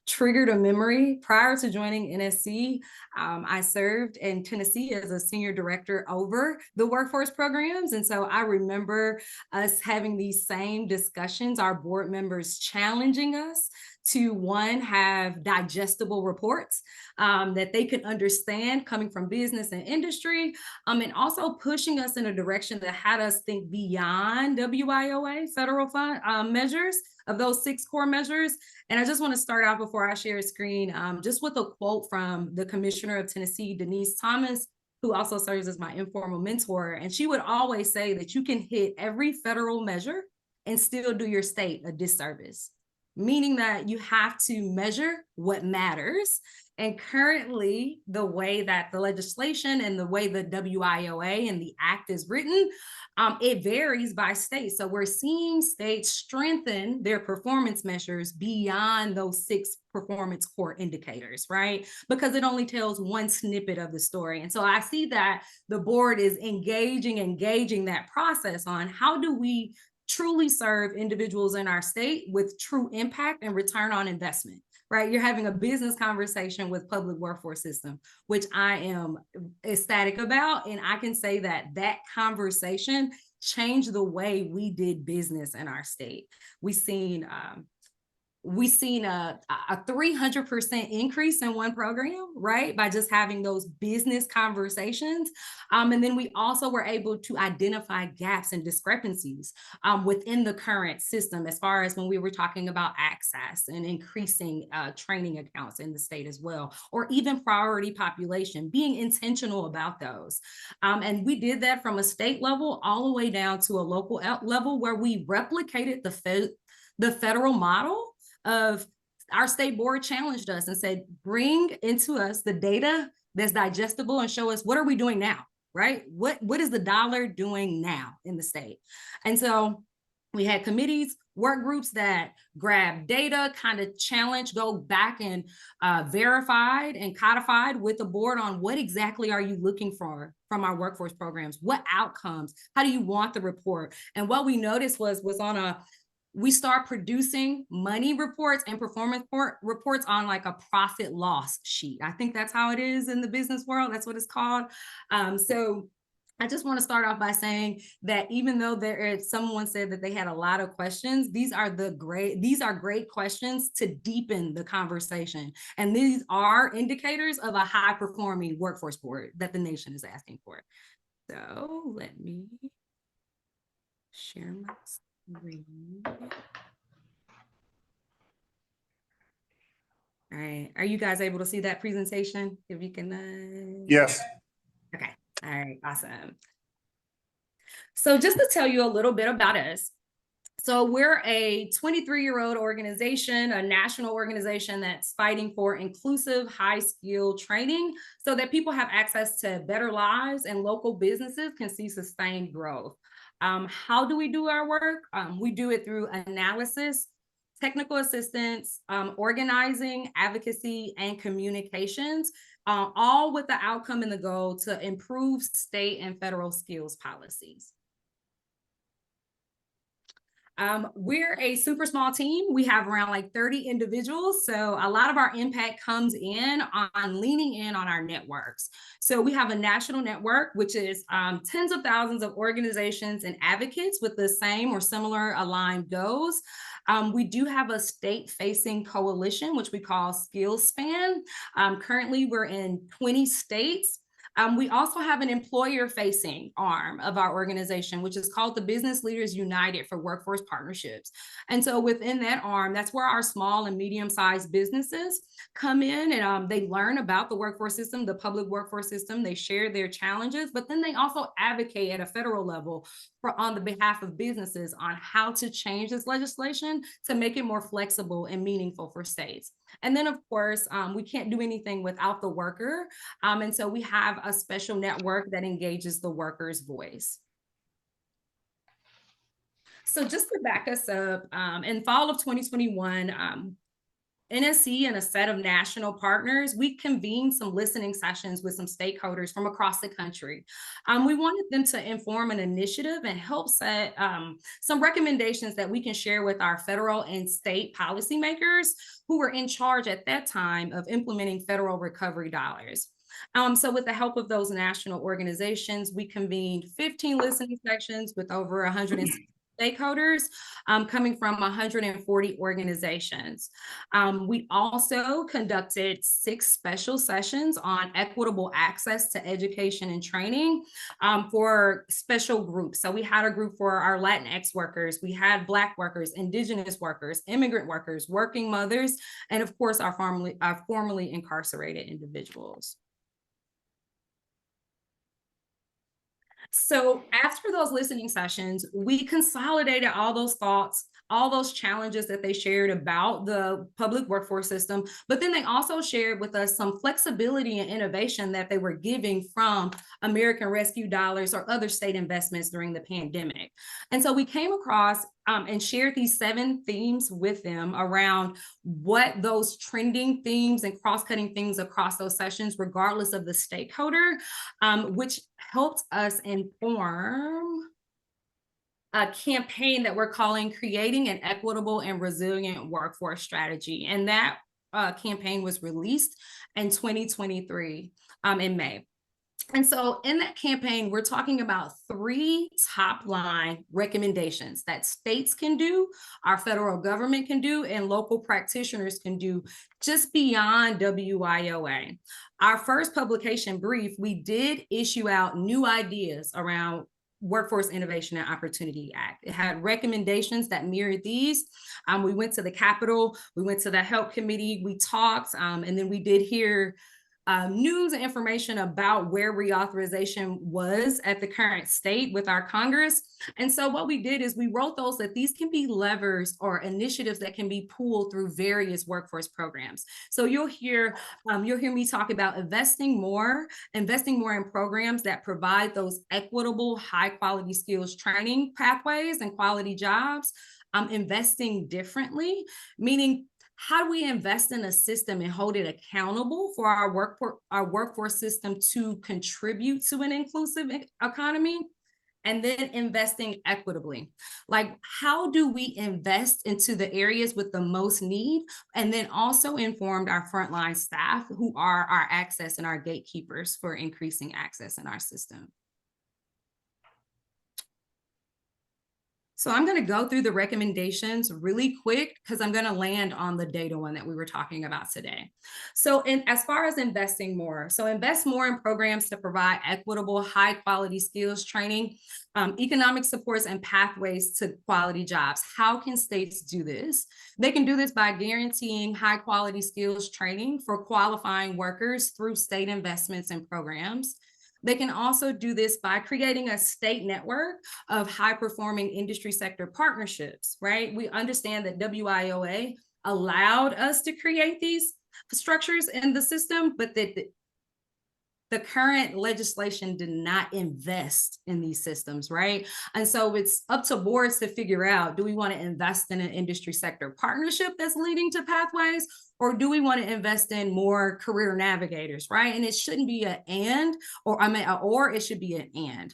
triggered a memory. Prior to joining NSC, I served in Tennessee as a senior director over the workforce programs, and so I remember us having these same discussions, our board members challenging us to, one, have digestible reports that they could understand coming from business and industry, and also pushing us in a direction that had us think beyond WIOA federal fund measures of those 6 core measures. And I just want to start out before I share a screen, just with a quote from the Commissioner of Tennessee, Denise Thomas, who also serves as my informal mentor. And she would always say that you can hit every federal measure and still do your state a disservice, meaning that you have to measure what matters. And currently, the way that the legislation and the way the WIOA and the act is written, it varies by state. So we're seeing states strengthen their performance measures beyond those 6 performance core indicators, right? Because it only tells one snippet of the story. And so I see that the board is engaging that process on how do we truly serve individuals in our state with true impact and return on investment, right? You're having a business conversation with public workforce system, which I am ecstatic about. And I can say that that conversation changed the way we did business in our state. We've seen a 300% increase in one program, right? By just having those business conversations. And then we also were able to identify gaps and discrepancies within the current system, as far as when we were talking about access and increasing training accounts in the state as well, or even priority population, being intentional about those. And we did that from a state level all the way down to a local level, where we replicated the federal model of our state board challenged us and said, bring into us the data that's digestible and show us what are we doing now, right? What is the dollar doing now in the state? And so we had committees, work groups that grabbed data, kind of challenged, go back and verified and codified with the board on what exactly are you looking for from our workforce programs? What outcomes? How do you want the report? And what we noticed was we start producing money reports and performance reports on a profit loss sheet. I think that's how it is in the business world. That's what it's called. So I just want to start off by saying that even though someone said that they had a lot of questions, these are great questions to deepen the conversation. And these are indicators of a high performing workforce board that the nation is asking for. So let me share my screen. All right, are you guys able to see that presentation? If you can. Yes. Okay, all right, awesome. So just to tell you a little bit about us. So we're a 23-year-old organization, a national organization that's fighting for inclusive, high-skill training so that people have access to better lives and local businesses can see sustained growth. How do we do our work? We do it through analysis, technical assistance, organizing, advocacy, and communications, all with the outcome and the goal to improve state and federal skills policies. We're a super small team. We have around 30 individuals. So a lot of our impact comes in on leaning in on our networks. So we have a national network, which is tens of thousands of organizations and advocates with the same or similar aligned goals. We do have a state-facing coalition, which we call SkillSpan. Currently, we're in 20 states. We also have an employer-facing arm of our organization, which is called the Business Leaders United for Workforce Partnerships. And so within that arm, that's where our small and medium-sized businesses come in, and they learn about the workforce system, the public workforce system. They share their challenges, but then they also advocate at a federal level on the behalf of businesses on how to change this legislation to make it more flexible and meaningful for states. And then, of course, we can't do anything without the worker. And so we have a special network that engages the worker's voice. So just to back us up, in fall of 2021, NSC and a set of national partners, we convened some listening sessions with some stakeholders from across the country. We wanted them to inform an initiative and help set some recommendations that we can share with our federal and state policymakers who were in charge at that time of implementing federal recovery dollars. So with the help of those national organizations, we convened 15 listening sessions with over 160 stakeholders coming from 140 organizations. We also conducted 6 special sessions on equitable access to education and training for special groups. So we had a group for our Latinx workers, we had Black workers, Indigenous workers, immigrant workers, working mothers, and of course our formerly incarcerated individuals. So after those listening sessions, we consolidated all those thoughts, all those challenges that they shared about the public workforce system, but then they also shared with us some flexibility and innovation that they were giving from American Rescue dollars or other state investments during the pandemic. And so we came across and shared these 7 themes with them around what those trending themes and cross-cutting things across those sessions, regardless of the stakeholder, which helped us inform a campaign that we're calling Creating an Equitable and Resilient Workforce Strategy. And that campaign was released in 2023 in May. And so in that campaign, we're talking about 3 top line recommendations that states can do, our federal government can do, and local practitioners can do just beyond WIOA. Our first publication brief, we did issue out new ideas around Workforce Innovation and Opportunity Act. It had recommendations that mirrored these. We went to the Capitol, we went to the Help Committee, we talked, and then we did hear news and information about where reauthorization was at the current state with our Congress. And so what we did is we wrote those that these can be levers or initiatives that can be pulled through various workforce programs. So you'll hear me talk about investing more in programs that provide those equitable, high quality skills training pathways and quality jobs. Investing differently, meaning how do we invest in a system and hold it accountable for our workforce system to contribute to an inclusive economy? And then investing equitably. Like, how do we invest into the areas with the most need? And then also informed our frontline staff, who are our access and our gatekeepers for increasing access in our system. So I'm going to go through the recommendations really quick because I'm going to land on the data one that we were talking about today. So as far as investing more, so invest more in programs to provide equitable, high quality skills training, economic supports and pathways to quality jobs. How can states do this? They can do this by guaranteeing high quality skills training for qualifying workers through state investments and programs. They can also do this by creating a state network of high-performing industry sector partnerships, right? We understand that WIOA allowed us to create these structures in the system, but that the current legislation did not invest in these systems, right? And so it's up to boards to figure out, do we want to invest in an industry sector partnership that's leading to pathways, or do we want to invest in more career navigators, right? And it shouldn't be an and, or it should be an and.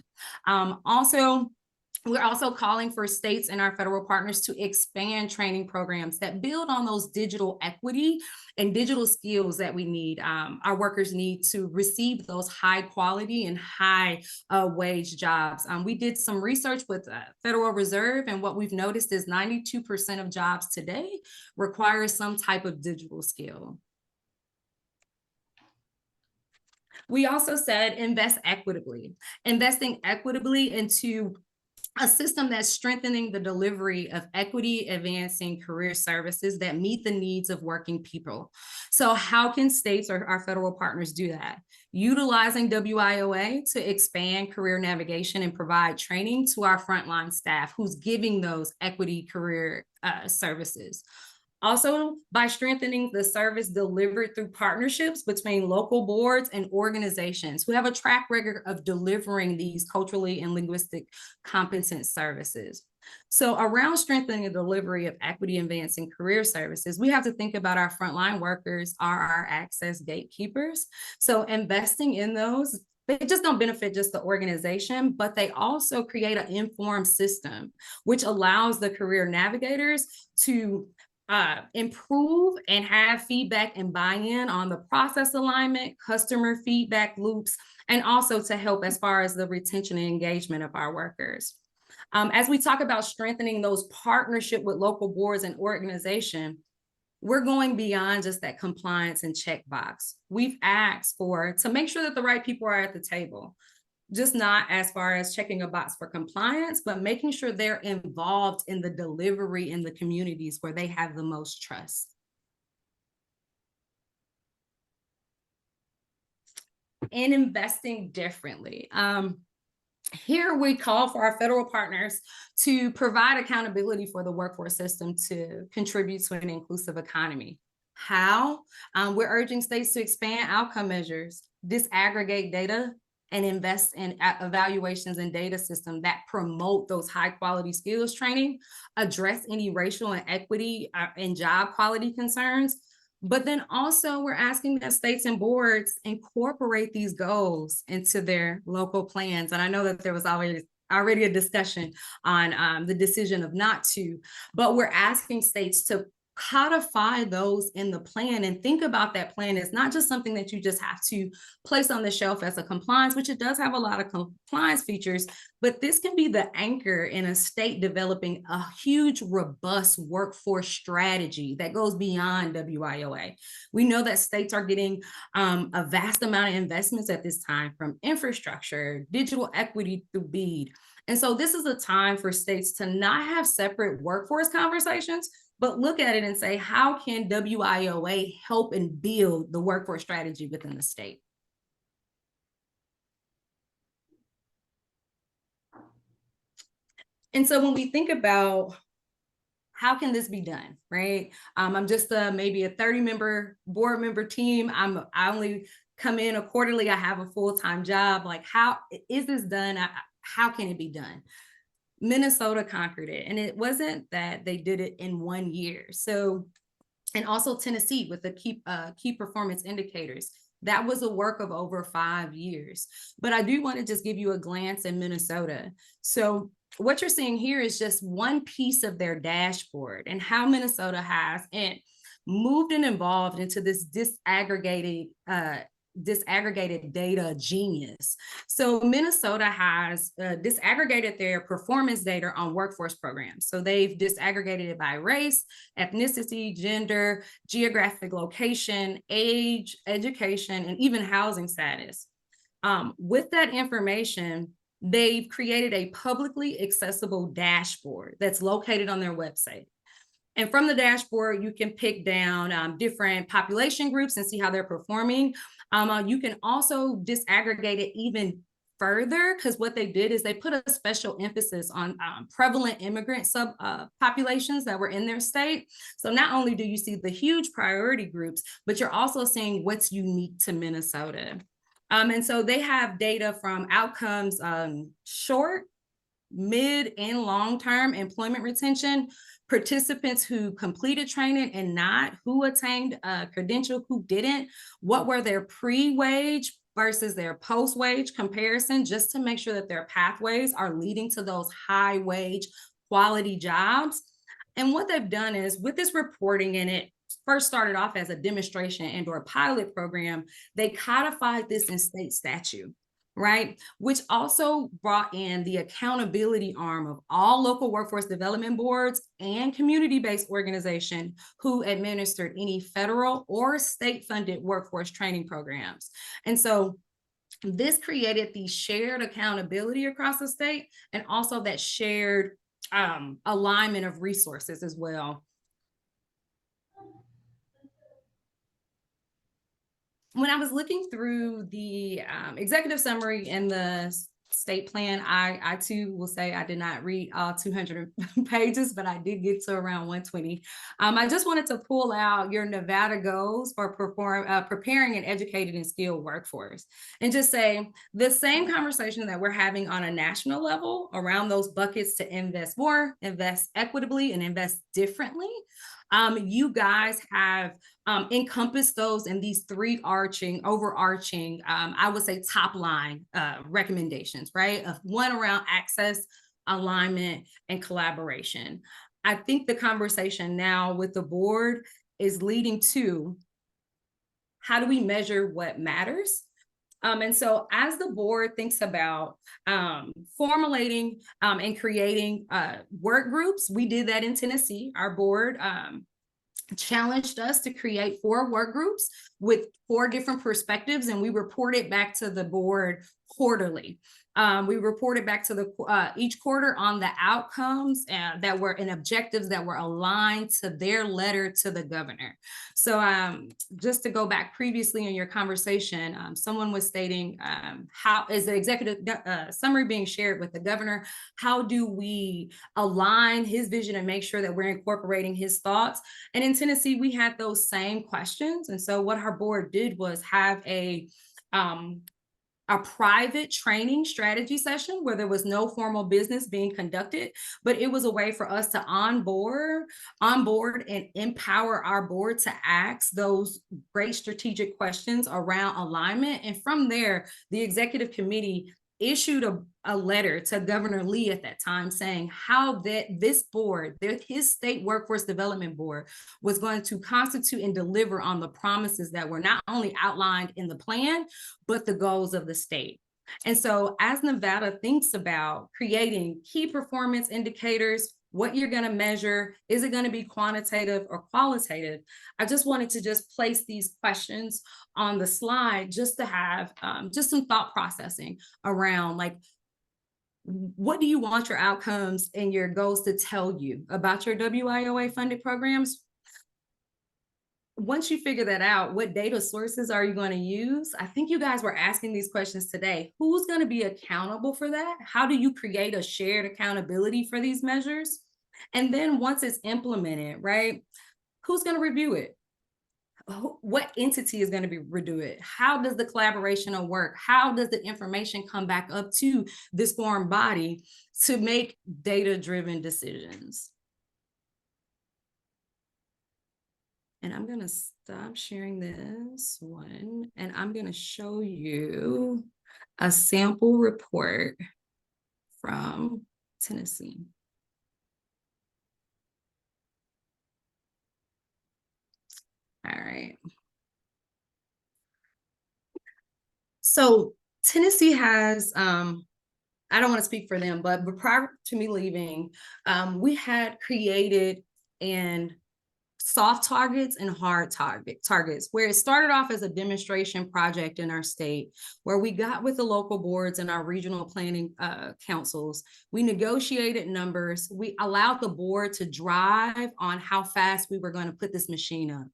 We're also calling for states and our federal partners to expand training programs that build on those digital equity and digital skills that we need, our workers need to receive those high quality and high wage jobs. We did some research with Federal Reserve, and what we've noticed is 92% of jobs today require some type of digital skill. We also said invest equitably, investing equitably into a system that's strengthening the delivery of equity advancing career services that meet the needs of working people. So how can states or our federal partners do that? Utilizing WIOA to expand career navigation and provide training to our frontline staff who's giving those equity career services. Also, by strengthening the service delivered through partnerships between local boards and organizations who have a track record of delivering these culturally and linguistic competent services. So around strengthening the delivery of equity advancing career services, we have to think about our frontline workers are our access gatekeepers. So investing in those, they just don't benefit just the organization, but they also create an informed system, which allows the career navigators to improve and have feedback and buy-in on the process alignment, customer feedback loops, and also to help as far as the retention and engagement of our workers. As we talk about strengthening those partnership with local boards and organization, we're going beyond just that compliance and checkbox. We've asked to make sure that the right people are at the table. Just not as far as checking a box for compliance, but making sure they're involved in the delivery in the communities where they have the most trust. And investing differently. Here we call for our federal partners to provide accountability for the workforce system to contribute to an inclusive economy. How? We're urging states to expand outcome measures, disaggregate data, and invest in evaluations and data systems that promote those high quality skills training, address any racial and equity and job quality concerns. But then also we're asking that states and boards incorporate these goals into their local plans. And I know that there was already a discussion on the decision of not to, but we're asking states to codify those in the plan and think about that plan as not just something that you just have to place on the shelf as a compliance, which it does have a lot of compliance features, but this can be the anchor in a state developing a huge, robust workforce strategy that goes beyond WIOA. We know that states are getting a vast amount of investments at this time from infrastructure, digital equity through BEAD. And so this is a time for states to not have separate workforce conversations, but look at it and say, how can WIOA help and build the workforce strategy within the state? And so when we think about how can this be done, right? I'm just maybe a 30-member board member team. I only come in quarterly. I have a full-time job. Like, how is this done? How can it be done? Minnesota conquered it. And it wasn't that they did it in 1 year. So, and also Tennessee with the key performance indicators. That was a work of over 5 years. But I do want to just give you a glance in Minnesota. So what you're seeing here is just one piece of their dashboard and how Minnesota has moved and evolved into this disaggregated data genius. So Minnesota has disaggregated their performance data on workforce programs. So they've disaggregated it by race, ethnicity, gender, geographic location, age, education, and even housing status. With that information, they've created a publicly accessible dashboard that's located on their website. And from the dashboard, you can pick down different population groups and see how they're performing. You can also disaggregate it even further, because what they did is they put a special emphasis on prevalent immigrant populations that were in their state. So not only do you see the huge priority groups, but you're also seeing what's unique to Minnesota. And so they have data from outcomes, short, mid, and long-term employment retention, participants who completed training and not, who attained a credential, who didn't, what were their pre-wage versus their post-wage comparison, just to make sure that their pathways are leading to those high-wage quality jobs. And what they've done is with this reporting, and it first started off as a demonstration and or pilot program, they codified this in state statute, right? Which also brought in the accountability arm of all local workforce development boards and community-based organizations who administered any federal or state-funded workforce training programs. And so this created the shared accountability across the state and also that shared alignment of resources as well. When I was looking through the executive summary and the state plan, I too will say I did not read all 200 pages, but I did get to around 120. I just wanted to pull out your Nevada goals for preparing an educated and skilled workforce, and just say the same conversation that we're having on a national level around those buckets to invest more, invest equitably, and invest differently. You guys have encompassed those in these three overarching, I would say top line recommendations, right? Of one around access, alignment, and collaboration. I think the conversation now with the board is leading to how do we measure what matters? And so as the board thinks about formulating and creating work groups, we did that in Tennessee. Our board challenged us to create 4 work groups with 4 different perspectives, and we reported back to the board quarterly. We reported back to the each quarter on the outcomes that were and objectives that were aligned to their letter to the governor. So just to go back previously in your conversation, someone was stating how is the executive summary being shared with the governor? How do we align his vision and make sure that we're incorporating his thoughts? And in Tennessee, we had those same questions. And so what our board did was have a private training strategy session where there was no formal business being conducted, but it was a way for us to onboard and empower our board to ask those great strategic questions around alignment. And from there, the executive committee issued a letter to Governor Lee at that time saying how this board, his state workforce development board, was going to constitute and deliver on the promises that were not only outlined in the plan, but the goals of the state. And so as Nevada thinks about creating key performance indicators, what you're going to measure, is it going to be quantitative or qualitative? I just wanted to just place these questions on the slide just to have just some thought processing around, like, what do you want your outcomes and your goals to tell you about your WIOA funded programs? Once you figure that out, what data sources are you going to use? I think you guys were asking these questions today. Who's going to be accountable for that? How do you create a shared accountability for these measures? And then once it's implemented, right, who's going to review it? What entity is going to review it? How does the collaboration work? How does the information come back up to this foreign body to make data-driven decisions? And I'm going to stop sharing this one, and I'm going to show you a sample report from Tennessee. All right. So Tennessee has, I don't want to speak for them, but prior to me leaving, we had created and soft targets and hard targets, where it started off as a demonstration project in our state, where we got with the local boards and our regional planning councils. We negotiated numbers. We allowed the board to drive on how fast we were going to put this machine up.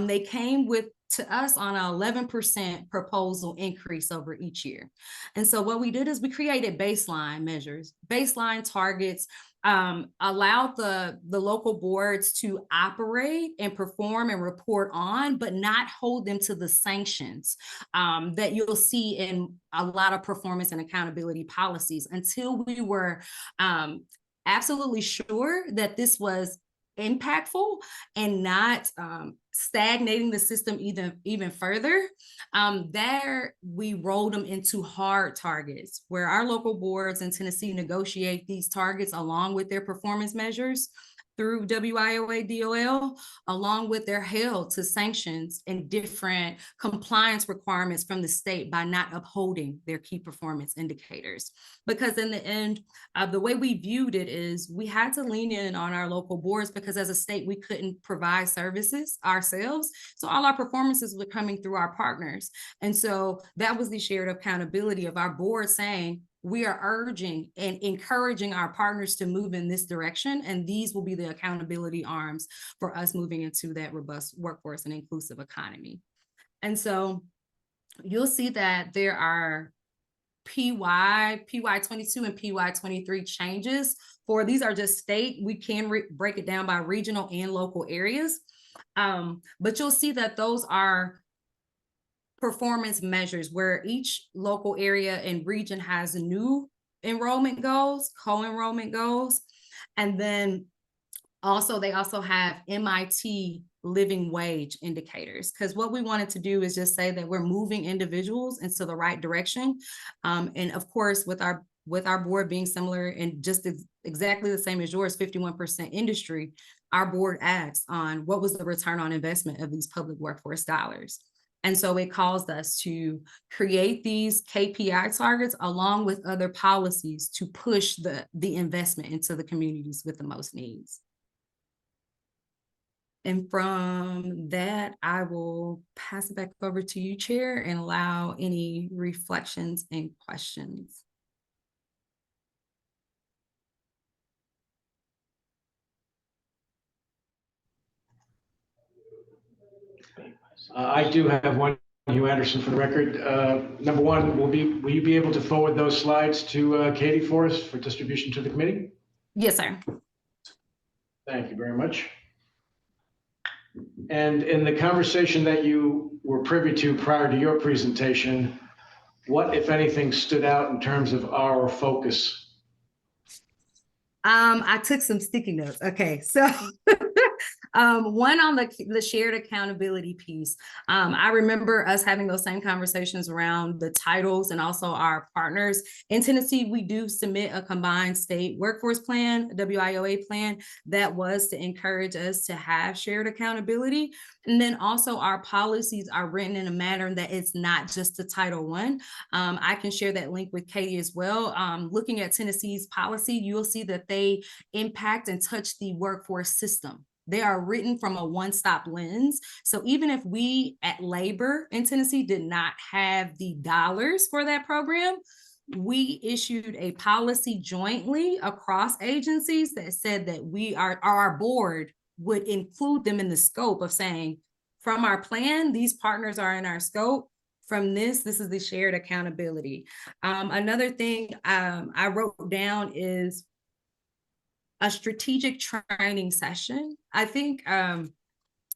They came to us on an 11% proposal increase over each year. And so what we did is we created baseline measures, baseline targets, allowed the local boards to operate and perform and report on, but not hold them to the sanctions that you'll see in a lot of performance and accountability policies until we were absolutely sure that this was impactful and not stagnating the system even further. There we rolled them into hard targets, where our local boards in Tennessee negotiate these targets along with their performance measures. through WIOA DOL, along with they're held to sanctions and different compliance requirements from the state by not upholding their key performance indicators. Because in the end, the way we viewed it is we had to lean in on our local boards because as a state, we couldn't provide services ourselves. So all our performances were coming through our partners. And so that was the shared accountability of our board saying, we are urging and encouraging our partners to move in this direction, and these will be the accountability arms for us moving into that robust workforce and inclusive economy. And so you'll see that there are PY 22 and PY 23 changes for these are just state. We can break it down by regional and local areas, but you'll see that those are performance measures where each local area and region has new enrollment goals, co-enrollment goals, and then also they also have MIT living wage indicators, because what we wanted to do is just say that we're moving individuals into the right direction. And of course, with our board being similar and just exactly the same as yours, 51% industry, our board asks on what was the return on investment of these public workforce dollars. And so it caused us to create these KPI targets along with other policies to push the investment into the communities with the most needs. And from that, I will pass it back over to you, Chair, and allow any reflections and questions. I do have one, Hugh Anderson, for the record. Number one, will you be able to forward those slides to Katie for us for distribution to the committee? Yes, sir. Thank you very much. And in the conversation that you were privy to prior to your presentation, what, if anything, stood out in terms of our focus? I took some sticky notes. Okay, so one on the shared accountability piece. I remember us having those same conversations around the titles and also our partners. In Tennessee, we do submit a combined state workforce plan, a WIOA plan, that was to encourage us to have shared accountability. And then also our policies are written in a manner that it's not just the Title I. I can share that link with Katie as well. Looking at Tennessee's policy, you'll see that they impact and touch the workforce system. They are written from a one-stop lens. So even if we at Labor in Tennessee did not have the dollars for that program, we issued a policy jointly across agencies that said that our board would include them in the scope of saying, from our plan, these partners are in our scope. From this is the shared accountability. Another thing I wrote down is a strategic training session. I think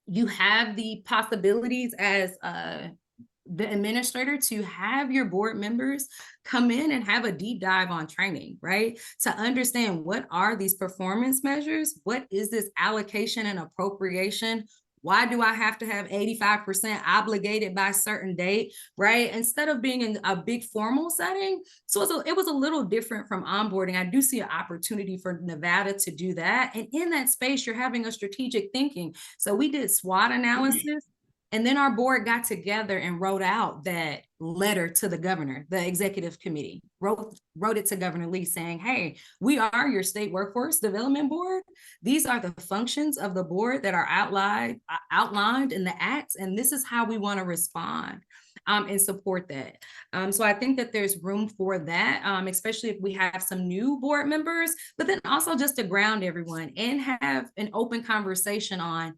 you have the possibilities as the administrator to have your board members come in and have a deep dive on training, right? To understand what are these performance measures? What is this allocation and appropriation? Why do I have to have 85% obligated by a certain date, right? Instead of being in a big formal setting. So it was a little different from onboarding. I do see an opportunity for Nevada to do that. And in that space, you're having a strategic thinking. So we did SWOT analysis. And then our board got together and wrote out that letter to the governor, the executive committee, wrote it to Governor Lee saying, hey, we are your state workforce development board. These are the functions of the board that are outlined in the acts, and this is how we want to respond and support that. So I think that there's room for that, especially if we have some new board members, but then also just to ground everyone and have an open conversation on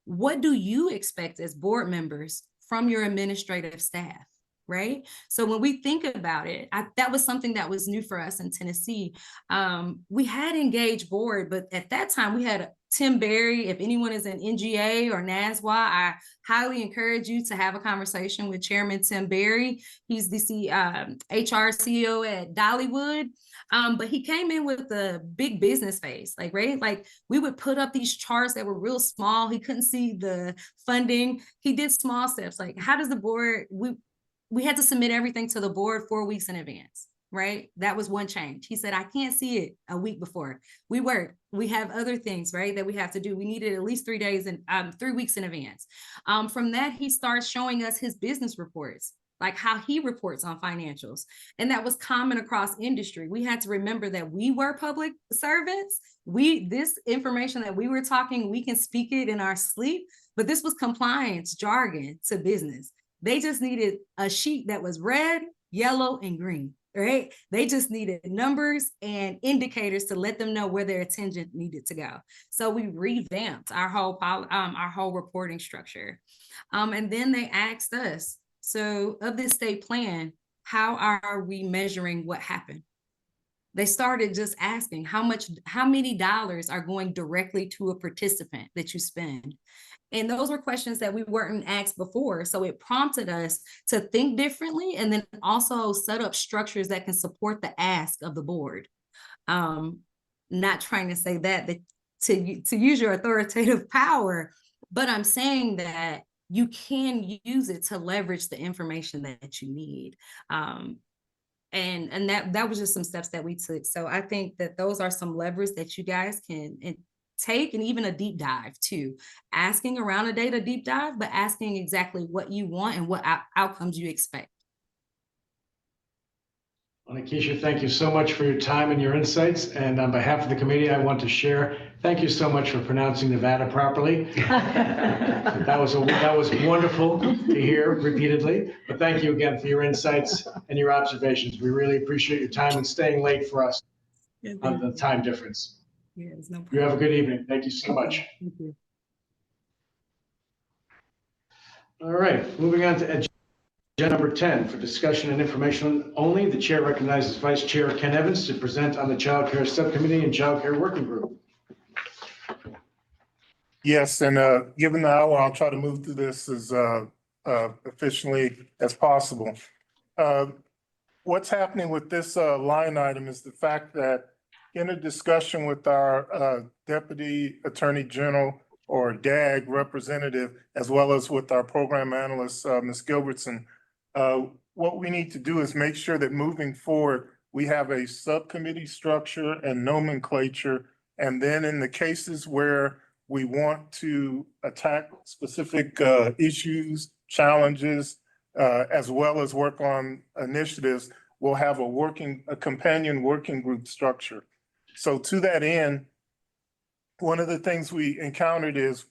what do you expect as board members from your administrative staff, right? So when we think about it, that was something that was new for us in Tennessee. We had engaged board, but at that time we had Tim Berry. If anyone is in NGA or NASWA, I highly encourage you to have a conversation with Chairman Tim Berry. He's the HR CEO at Dollywood. But he came in with a big business face, right? Like we would put up these charts that were real small. He couldn't see the funding. He did small steps. Like how does the board, we had to submit everything to the board 4 weeks in advance. right? That was one change. He said, I can't see it a week before. We work, we have other things, right, that we have to do. We needed at least 3 days and 3 weeks in advance. From that, he starts showing us his business reports, like how he reports on financials. And that was common across industry. We had to remember that we were public servants. This information that we were talking, we can speak it in our sleep, but this was compliance jargon to business. They just needed a sheet that was red, yellow, and green, right? They just needed numbers and indicators to let them know where their attention needed to go. So we revamped our whole reporting structure. And then they asked us, so of this state plan, how are we measuring what happened? They started just asking how many dollars are going directly to a participant that you spend. And those were questions that we weren't asked before. So it prompted us to think differently and then also set up structures that can support the ask of the board. Not trying to say that to use your authoritative power, but I'm saying that you can use it to leverage the information that you need. And that was just some steps that we took. So I think that those are some levers that you guys can take, and even a deep dive too. Asking around a data deep dive, but asking exactly what you want and what outcomes you expect. Well, Nikisha, thank you so much for your time and your insights. And on behalf of the committee, I want to share, thank you so much for pronouncing Nevada properly. That was wonderful to hear repeatedly. But thank you again for your insights and your observations. We really appreciate your time and staying late for us on the time difference. Yes, no problem. You have a good evening. Thank you so much. Thank you. All right, moving on to agenda number 10 for discussion and information only. The chair recognizes Vice Chair Ken Evans to present on the Child Care Subcommittee and Child Care Working Group. Yes, and given the hour, I'll try to move through this as efficiently as possible. What's happening with this line item is the fact that in a discussion with our Deputy Attorney General or DAG representative, as well as with our program analyst, Ms. Gilbertson, what we need to do is make sure that moving forward, we have a subcommittee structure and nomenclature. And then in the cases where we want to attack specific issues, challenges, as well as work on initiatives, we'll have a companion working group structure. So to that end, one of the things we encountered is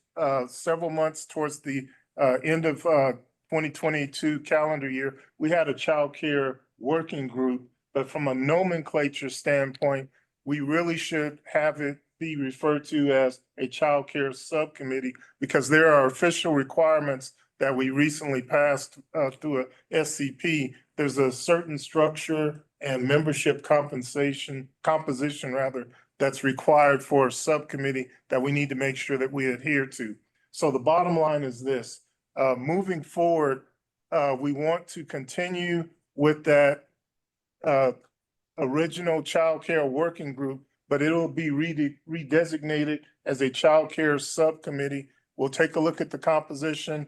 several months towards the end of 2022 calendar year, we had a child care working group, but from a nomenclature standpoint, we really should have it be referred to as a child care subcommittee because there are official requirements that we recently passed through a SCP. There's a certain structure and membership composition that's required for a subcommittee that we need to make sure that we adhere to. So the bottom line is this, moving forward, we want to continue with that original child care working group, but it'll be redesignated as a child care subcommittee. We'll take a look at the composition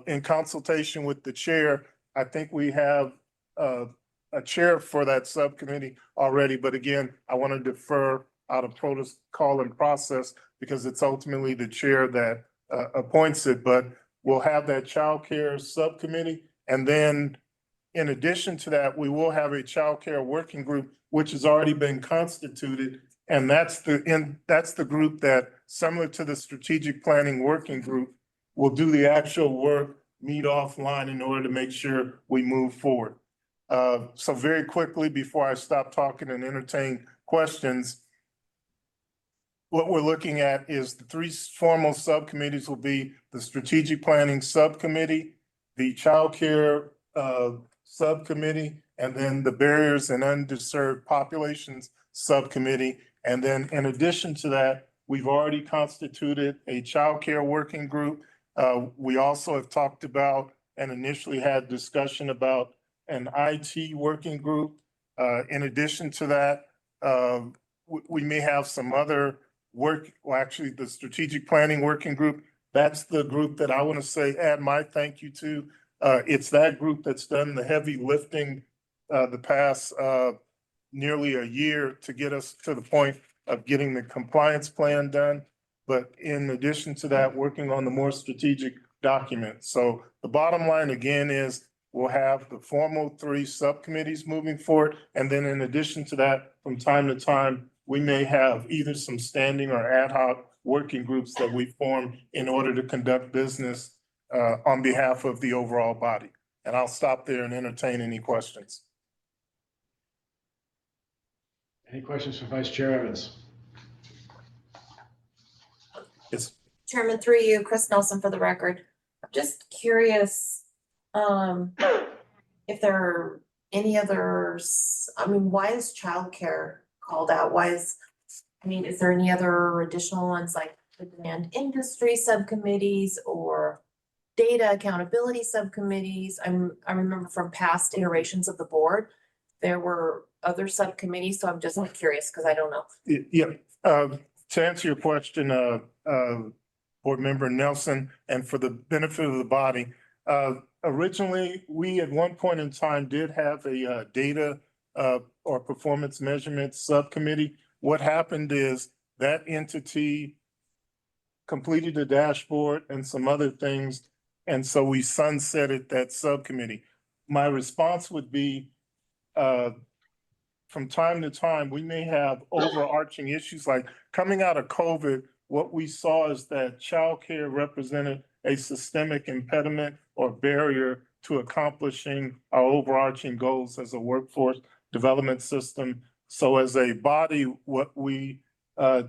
in consultation with the chair. I think we have a chair for that subcommittee already, but again, I want to defer out of protocol and process because it's ultimately the chair that appoints it, but we'll have that child care subcommittee. And then in addition to that, we will have a child care working group, which has already been constituted. And that's the group that, similar to the strategic planning working group, will do the actual work, meet offline in order to make sure we move forward. So very quickly, before I stop talking and entertain questions, what we're looking at is the 3 formal subcommittees will be the strategic planning subcommittee, the child care subcommittee, and then the barriers and underserved populations subcommittee. And then in addition to that, we've already constituted a child care working group. We also have talked about and initially had discussion about an IT working group. In addition to that, we may have some other work, well, actually the strategic planning working group. That's the group that I want to say, add my thank you to. It's that group that's done the heavy lifting the past nearly a year to get us to the point of getting the compliance plan done. But in addition to that, working on the more strategic documents. So the bottom line again is we'll have the formal 3 subcommittees moving forward. And then in addition to that, from time to time, we may have either some standing or ad hoc working groups that we form in order to conduct business on behalf of the overall body. And I'll stop there and entertain any questions. Any questions for Vice Chair Evans? Yes. Chairman, through you, Chris Nelson for the record. I'm just curious, if there are any others, why is childcare called out? Is there any other additional ones like the demand industry subcommittees or data accountability subcommittees? I remember from past iterations of the board, there were other subcommittees, so I'm just curious because I don't know. Yeah, to answer your question, Board Member Nelson, and for the benefit of the body, originally, we at one point in time did have a data or performance measurement subcommittee. What happened is that entity completed the dashboard and some other things, and so we sunsetted that subcommittee. My response would be, from time to time, we may have overarching issues like coming out of COVID. What we saw is that childcare represented a systemic impediment or barrier to accomplishing our overarching goals as a workforce development system. So as a body, what we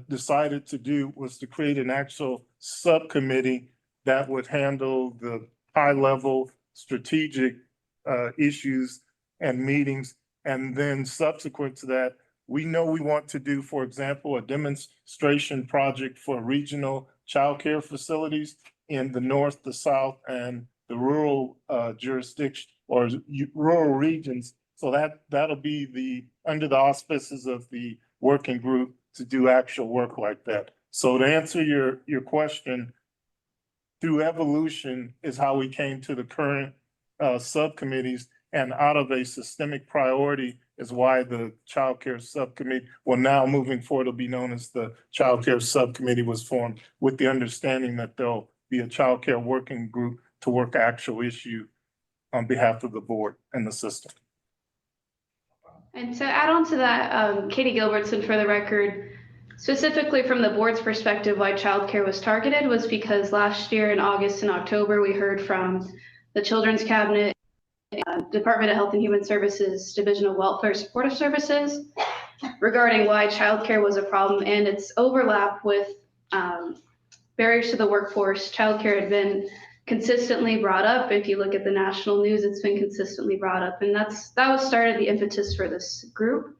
decided to do was to create an actual subcommittee that would handle the high-level strategic issues and meetings. And then subsequent to that, we know we want to do, for example, a demonstration project for regional childcare facilities in the north, the south, and the rural jurisdiction or rural regions. So that'll be under the auspices of the working group to do actual work like that. So to answer your question, through evolution is how we came to the current subcommittees, and out of a systemic priority is why the childcare subcommittee, well, now moving forward, it'll be known as the childcare subcommittee, was formed with the understanding that there'll be a childcare working group to work actual issue on behalf of the board and the system. And to add on to that, Katie Gilbertson for the record, specifically from the board's perspective, why childcare was targeted was because last year in August and October, we heard from the Children's Cabinet, Department of Health and Human Services, Division of Welfare Supportive Services, regarding why childcare was a problem and its overlap with barriers to the workforce. Childcare had been consistently brought up. If you look at the national news, it's been consistently brought up, and that was started the impetus for this group.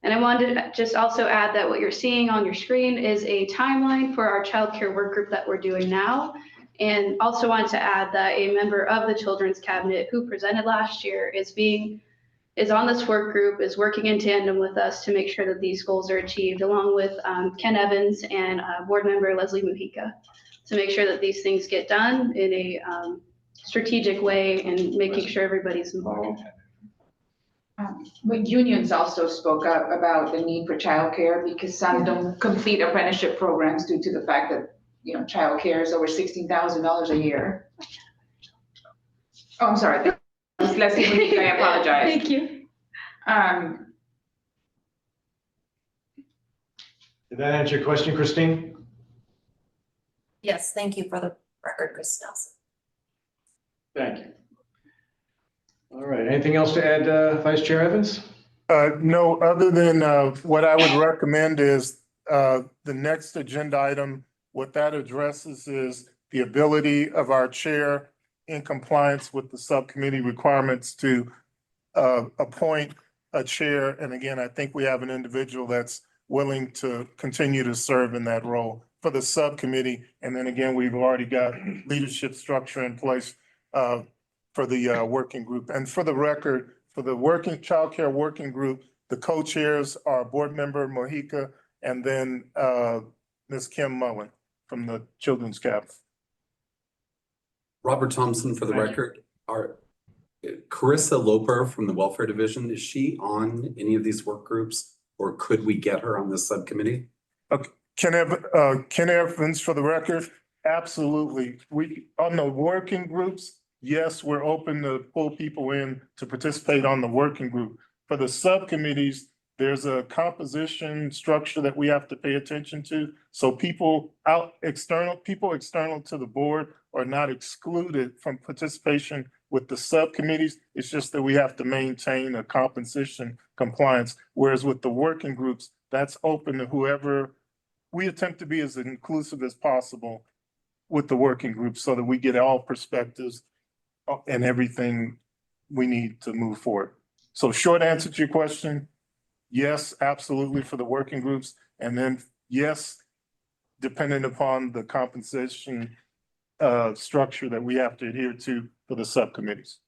And I wanted to just also add that what you're seeing on your screen is a timeline for our childcare work group that we're doing now. And also wanted to add that a member of the Children's Cabinet who presented last year is on this work group, is working in tandem with us to make sure that these goals are achieved, along with Ken Evans and board member Leslie Mujica, to make sure that these things get done in a strategic way and making sure everybody's involved. But unions also spoke up about the need for childcare because some don't complete apprenticeship programs due to the fact that, childcare is over $16,000 a year. Oh, I'm sorry. Leslie Mujica, I apologize. Thank you. Did that answer your question, Christine? Yes, thank you for the record, Chris Nelson. Thank you. All right, anything else to add, Vice Chair Evans? No, other than what I would recommend is the next agenda item. What that addresses is the ability of our chair, in compliance with the subcommittee requirements, to appoint a chair. And again, I think we have an individual that's willing to continue to serve in that role for the subcommittee. And then again, we've already got leadership structure in place for the working group. And for the record, for the childcare working group, the co-chairs are board member Mujica and then Ms. Kim Mullen from the Children's Cabinet. Robert Thompson for the record. Carissa Loper from the Welfare Division, is she on any of these work groups? Or could we get her on this subcommittee? Ken Evans for the record, absolutely. We, on the working groups, yes, we're open to pull people in to participate on the working group. For the subcommittees, there's a composition structure that we have to pay attention to. So people external to the board are not excluded from participation with the subcommittees. It's just that we have to maintain a composition compliance. Whereas with the working groups, that's open to whoever. We attempt to be as inclusive as possible with the working groups so that we get all perspectives and everything we need to move forward. So short answer to your question, yes, absolutely for the working groups. And then yes, depending upon the compensation structure that we have to adhere to for the subcommittees.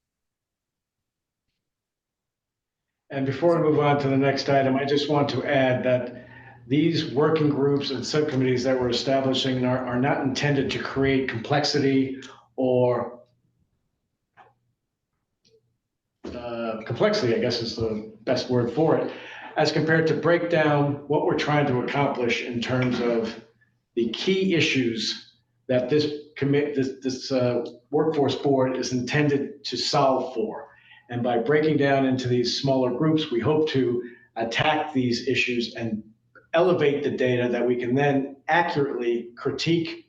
And before we move on to the next item, I just want to add that these working groups and subcommittees that we're establishing are not intended to create complexity or complexity, I guess is the best word for it, as compared to break down what we're trying to accomplish in terms of the key issues that this workforce board is intended to solve for. And by breaking down into these smaller groups, we hope to attack these issues and elevate the data that we can then accurately critique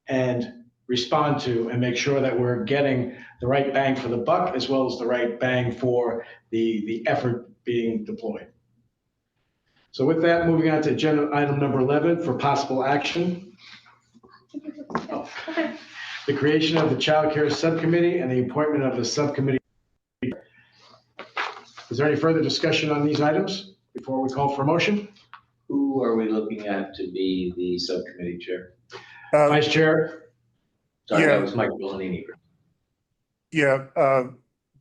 and respond to and make sure that we're getting the right bang for the buck as well as the right bang for the effort being deployed. So with that, moving on to agenda item number 11 for possible action. The creation of the Child Care Subcommittee and the appointment of the subcommittee. Is there any further discussion on these items before we call for a motion? Who are we looking at to be the subcommittee chair? Vice Chair. Sorry, that was Mike Bellini. Yeah,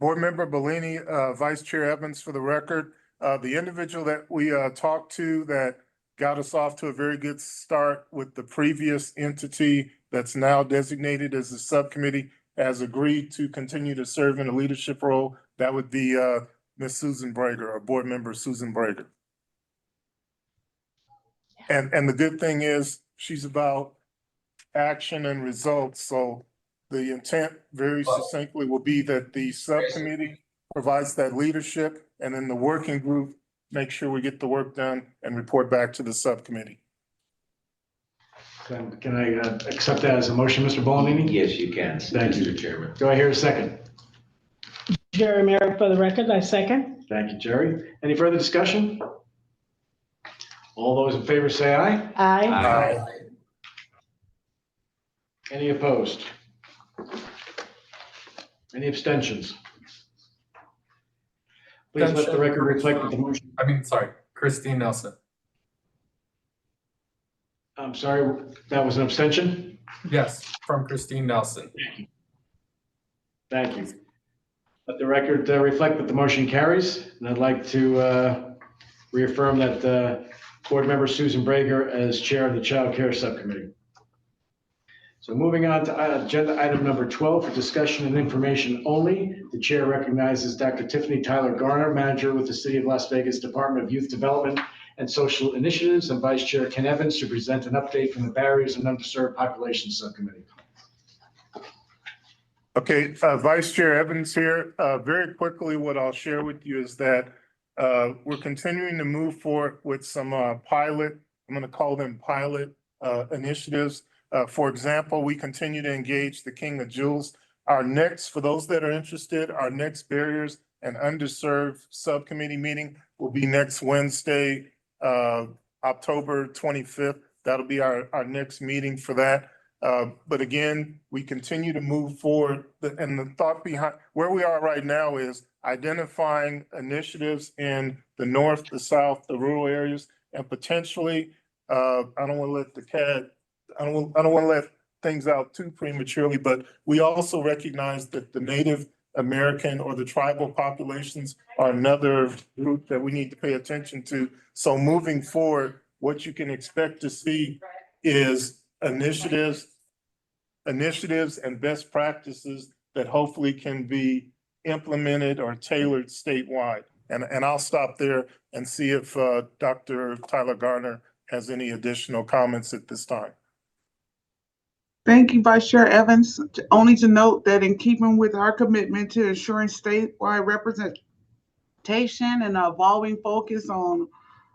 Board Member Bellini, Vice Chair Evans for the record. The individual that we talked to that got us off to a very good start with the previous entity that's now designated as a subcommittee has agreed to continue to serve in a leadership role. That would be Ms. Susan Brager, or Board Member Susan Brager. And the good thing is she's about action and results. So the intent very succinctly will be that the subcommittee provides that leadership and then the working group make sure we get the work done and report back to the subcommittee. Can I accept that as a motion, Mr. Bolognini? Yes, you can. Thank you, Mr. Chairman. Do I hear a second? Jerry Merritt for the record, I second. Thank you, Jerry. Any further discussion? All those in favor say aye. Aye. Any opposed? Any abstentions? Please let the record reflect that the motion. Christine Nelson. I'm sorry, that was an abstention? Yes, from Christine Nelson. Thank you. Let the record reflect that the motion carries, and I'd like to reaffirm that Board Member Susan Brager as Chair of the Child Care Subcommittee. So moving on to agenda item number 12 for discussion and information only. The Chair recognizes Dr. Tiffany Tyler Garner, Manager with the City of Las Vegas Department of Youth Development and Social Initiatives, and Vice Chair Ken Evans to present an update from the Barriers and Underserved Population Subcommittee. Okay, Vice Chair Evans here. Very quickly, what I'll share with you is that we're continuing to move forward with some pilot, I'm going to call them pilot initiatives. For example, we continue to engage the King of Jewels. Our next, for those that are interested, our next Barriers and Underserved Subcommittee meeting will be next Wednesday, October 25th. That'll be our next meeting for that. But again, we continue to move forward. And the thought behind where we are right now is identifying initiatives in the north, the south, the rural areas, and potentially, I don't want to let things out too prematurely, but we also recognize that the Native American or the tribal populations are another group that we need to pay attention to. So moving forward, what you can expect to see is initiatives and best practices that hopefully can be implemented or tailored statewide. And I'll stop there and see if Dr. Tyler Garner has any additional comments at this time. Thank you, Vice Chair Evans. Only to note that in keeping with our commitment to ensuring statewide representation and an evolving focus on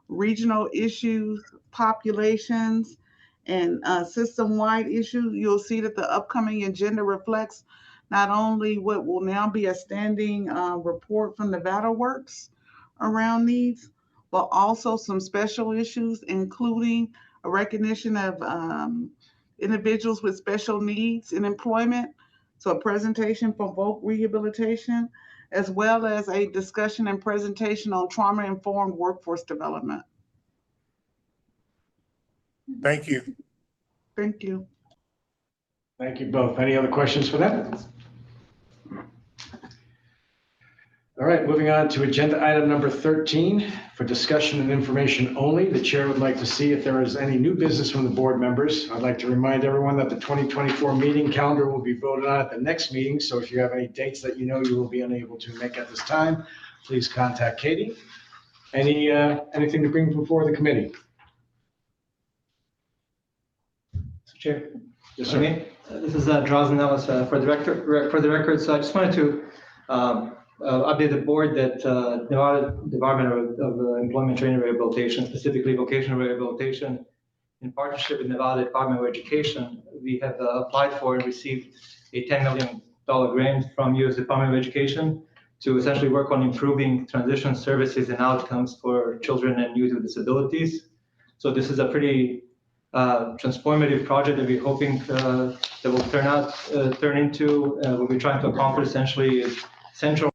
regional issues, populations, and system-wide issues, you'll see that the upcoming agenda reflects not only what will now be a standing report from Nevada Works around needs, but also some special issues, including a recognition of individuals with special needs in employment, so a presentation for voc rehabilitation, as well as a discussion and presentation on trauma-informed workforce development. Thank you. Thank you. Thank you both. Any other questions for them? All right, moving on to agenda item number 13 for discussion and information only. The chair would like to see if there is any new business from the board members. I'd like to remind everyone that the 2024 meeting calendar will be voted on at the next meeting. So if you have any dates that you know you will be unable to make at this time, please contact Katie. Anything to bring before the committee? Chair. Yes, sir. Okay. This is Drazen Ellis for the record. So I just wanted to update the board that Nevada Department of Employment Training and Rehabilitation, specifically vocational rehabilitation, in partnership with Nevada Department of Education, we have applied for and received a $10 million grant from U.S. Department of Education to essentially work on improving transition services and outcomes for children and youth with disabilities. So this is a pretty transformative project that we're hoping that will turn into what we're trying to accomplish essentially is central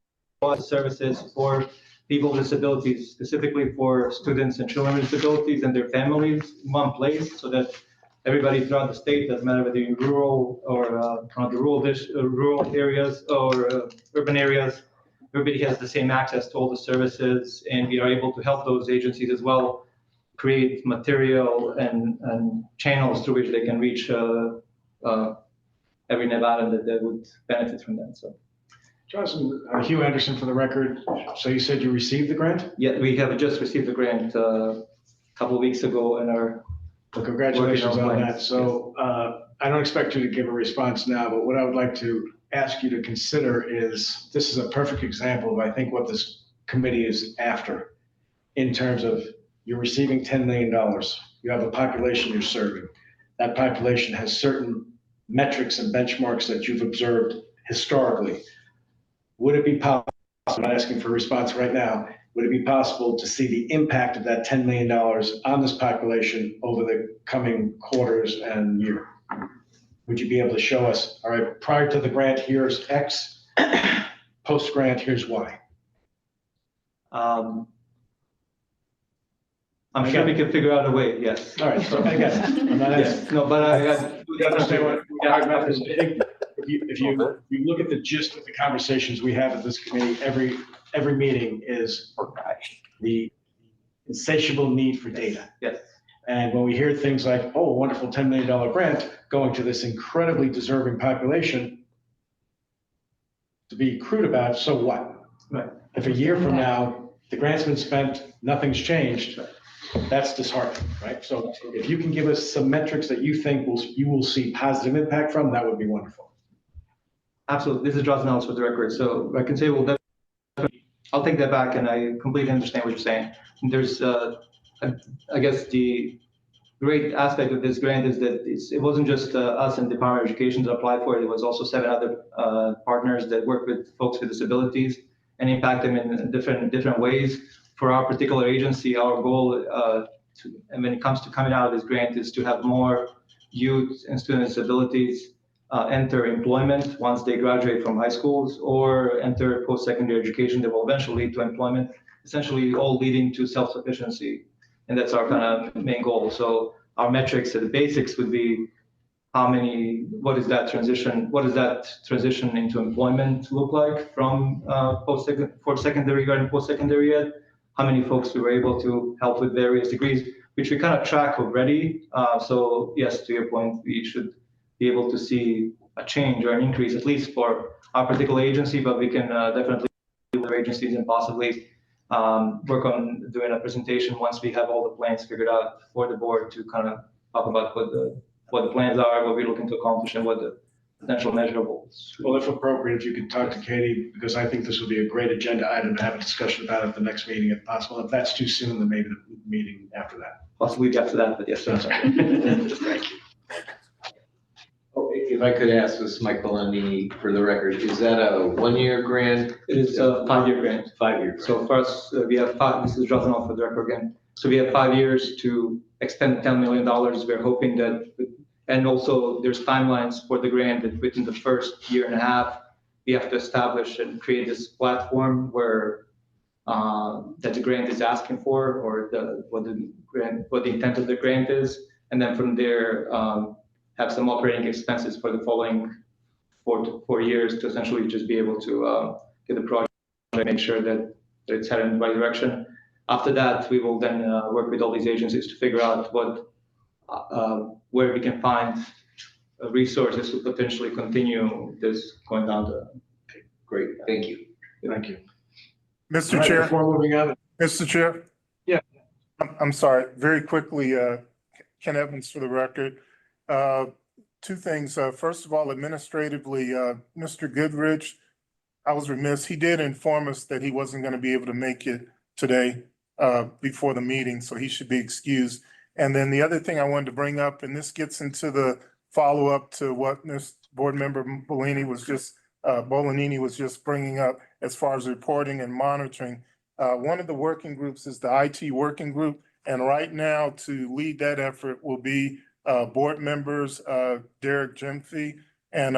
services for people with disabilities, specifically for students and children with disabilities and their families in one place, so that everybody throughout the state, doesn't matter whether you're rural or the rural areas or urban areas, everybody has the same access to all the services, and we are able to help those agencies as well create material and channels through which they can reach every Nevadan that would benefit from that. So, Johnson, Hugh Anderson for the record. So you said you received the grant? Yeah, we have just received the grant a couple of weeks ago, and are well, congratulations on that. So I don't expect you to give a response now, but what I would like to ask you to consider is this is a perfect example of, I think, what this committee is after in terms of you're receiving $10 million. You have a population you're serving. That population has certain metrics and benchmarks that you've observed historically. Would it be possible, I'm not asking for a response right now, would it be possible to see the impact of that $10 million on this population over the coming quarters and year? Would you be able to show us, all right, prior to the grant, here's X, post-grant, here's Y? I'm sure we can figure out a way, yes. All right, so I guess, I'm not asking. Yes, no, but If you look at the gist of the conversations we have at this committee, every meeting is the insatiable need for data. Yes. And when we hear things like, oh, a wonderful $10 million grant going to this incredibly deserving population, to be crude about, so what? Right. If a year from now, the grant's been spent, nothing's changed, that's disheartening, right? So if you can give us some metrics that you think you will see positive impact from, that would be wonderful. Absolutely. This is Drazen Ellis for the record. So I can say we'll definitely, I'll take that back, and I completely understand what you're saying. There's, I guess the great aspect of this grant is that it wasn't just us and Department of Education that applied for it. It was also 7 other partners that work with folks with disabilities and impact them in different ways. For our particular agency, our goal, and when it comes to coming out of this grant, is to have more youth and student disabilities enter employment once they graduate from high schools or enter post-secondary education that will eventually lead to employment, essentially all leading to self-sufficiency. And that's our kind of main goal. So our metrics at the basics would be what does that transition into employment look like from post-secondary and post-secondary ed? How many folks we were able to help with various degrees, which we kind of track already. So yes, to your point, we should be able to see a change or an increase, at least for our particular agency, but we can definitely with other agencies and possibly work on doing a presentation once we have all the plans figured out for the board to kind of talk about what the plans are, what we're looking to accomplish, and what the potential measurables. Well, if appropriate, if you could talk to Katie, because I think this would be a great agenda item to have a discussion about at the next meeting if possible. If that's too soon, then maybe the meeting after that. Possibly after that, but yes. Thank you. Oh, if I could ask this, Mike Bellini, for the record, is that a one-year grant? It is a 5-year grant. 5-year grant. So first, we have this is dropping off for the record again. So we have 5 years to expend $10 million. We're hoping that, and also there's timelines for the grant that within the first year and a half, we have to establish and create this platform where that the grant is asking for, or what the intent of the grant is. And then from there, have some operating expenses for the following 4 years to essentially just be able to get the project, make sure that it's headed in the right direction. After that, we will then work with all these agencies to figure out where we can find resources to potentially continue this going down the. Great, thank you. Thank you. Mr. Right, Chair. before moving on. Mr. Chair? Yeah. I'm sorry, very quickly, Ken Evans for the record. 2 things. First of all, administratively, Mr. Goodrich, I was remiss. He did inform us that he wasn't going to be able to make it today before the meeting, so he should be excused. And then the other thing I wanted to bring up, and this gets into the follow-up to what Ms. Board Member Bellini was just bringing up as far as reporting and monitoring. One of the working groups is the IT working group, and right now to lead that effort will be board members Derek Jemfe and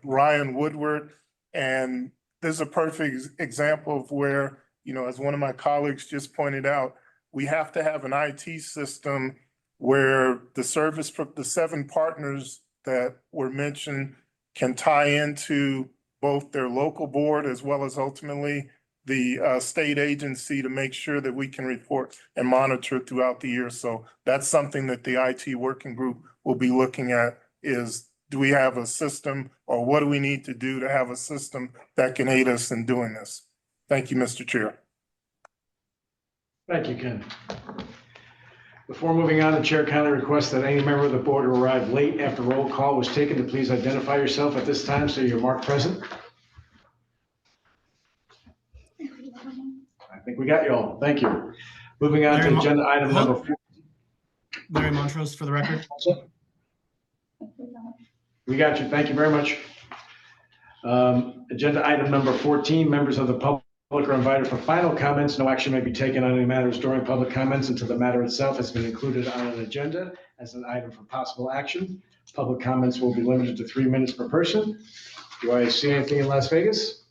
Ryan Woodward. And this is a perfect example of where, you know, as one of my colleagues just pointed out, we have to have an IT system where the 7 partners that were mentioned can tie into both their local board as well as ultimately the state agency to make sure that we can report and monitor throughout the year. So that's something that the IT working group will be looking at is, do we have a system, or what do we need to do to have a system that can aid us in doing this? Thank you, Mr. Chair. Thank you, Ken. Before moving on, the chair kindly requests that any member of the board who arrived late after roll call was taken to please identify yourself at this time so you're marked present. I think we got you all. Thank you. Moving on to agenda item number 4. Larry Montrose for the record. We got you. Thank you very much. Agenda item number 14, members of the public are invited for final comments. No action may be taken on any matters during public comments until the matter itself has been included on an agenda as an item for possible action. Public comments will be limited to 3 minutes per person. Do I see anything in Las Vegas?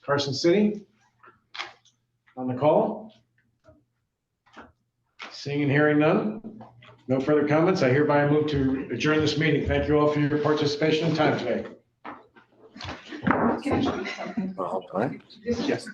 Carson City? On the call? Seeing and hearing none? No further comments. I hereby move to adjourn this meeting. Thank you all for your participation and time today. Yes.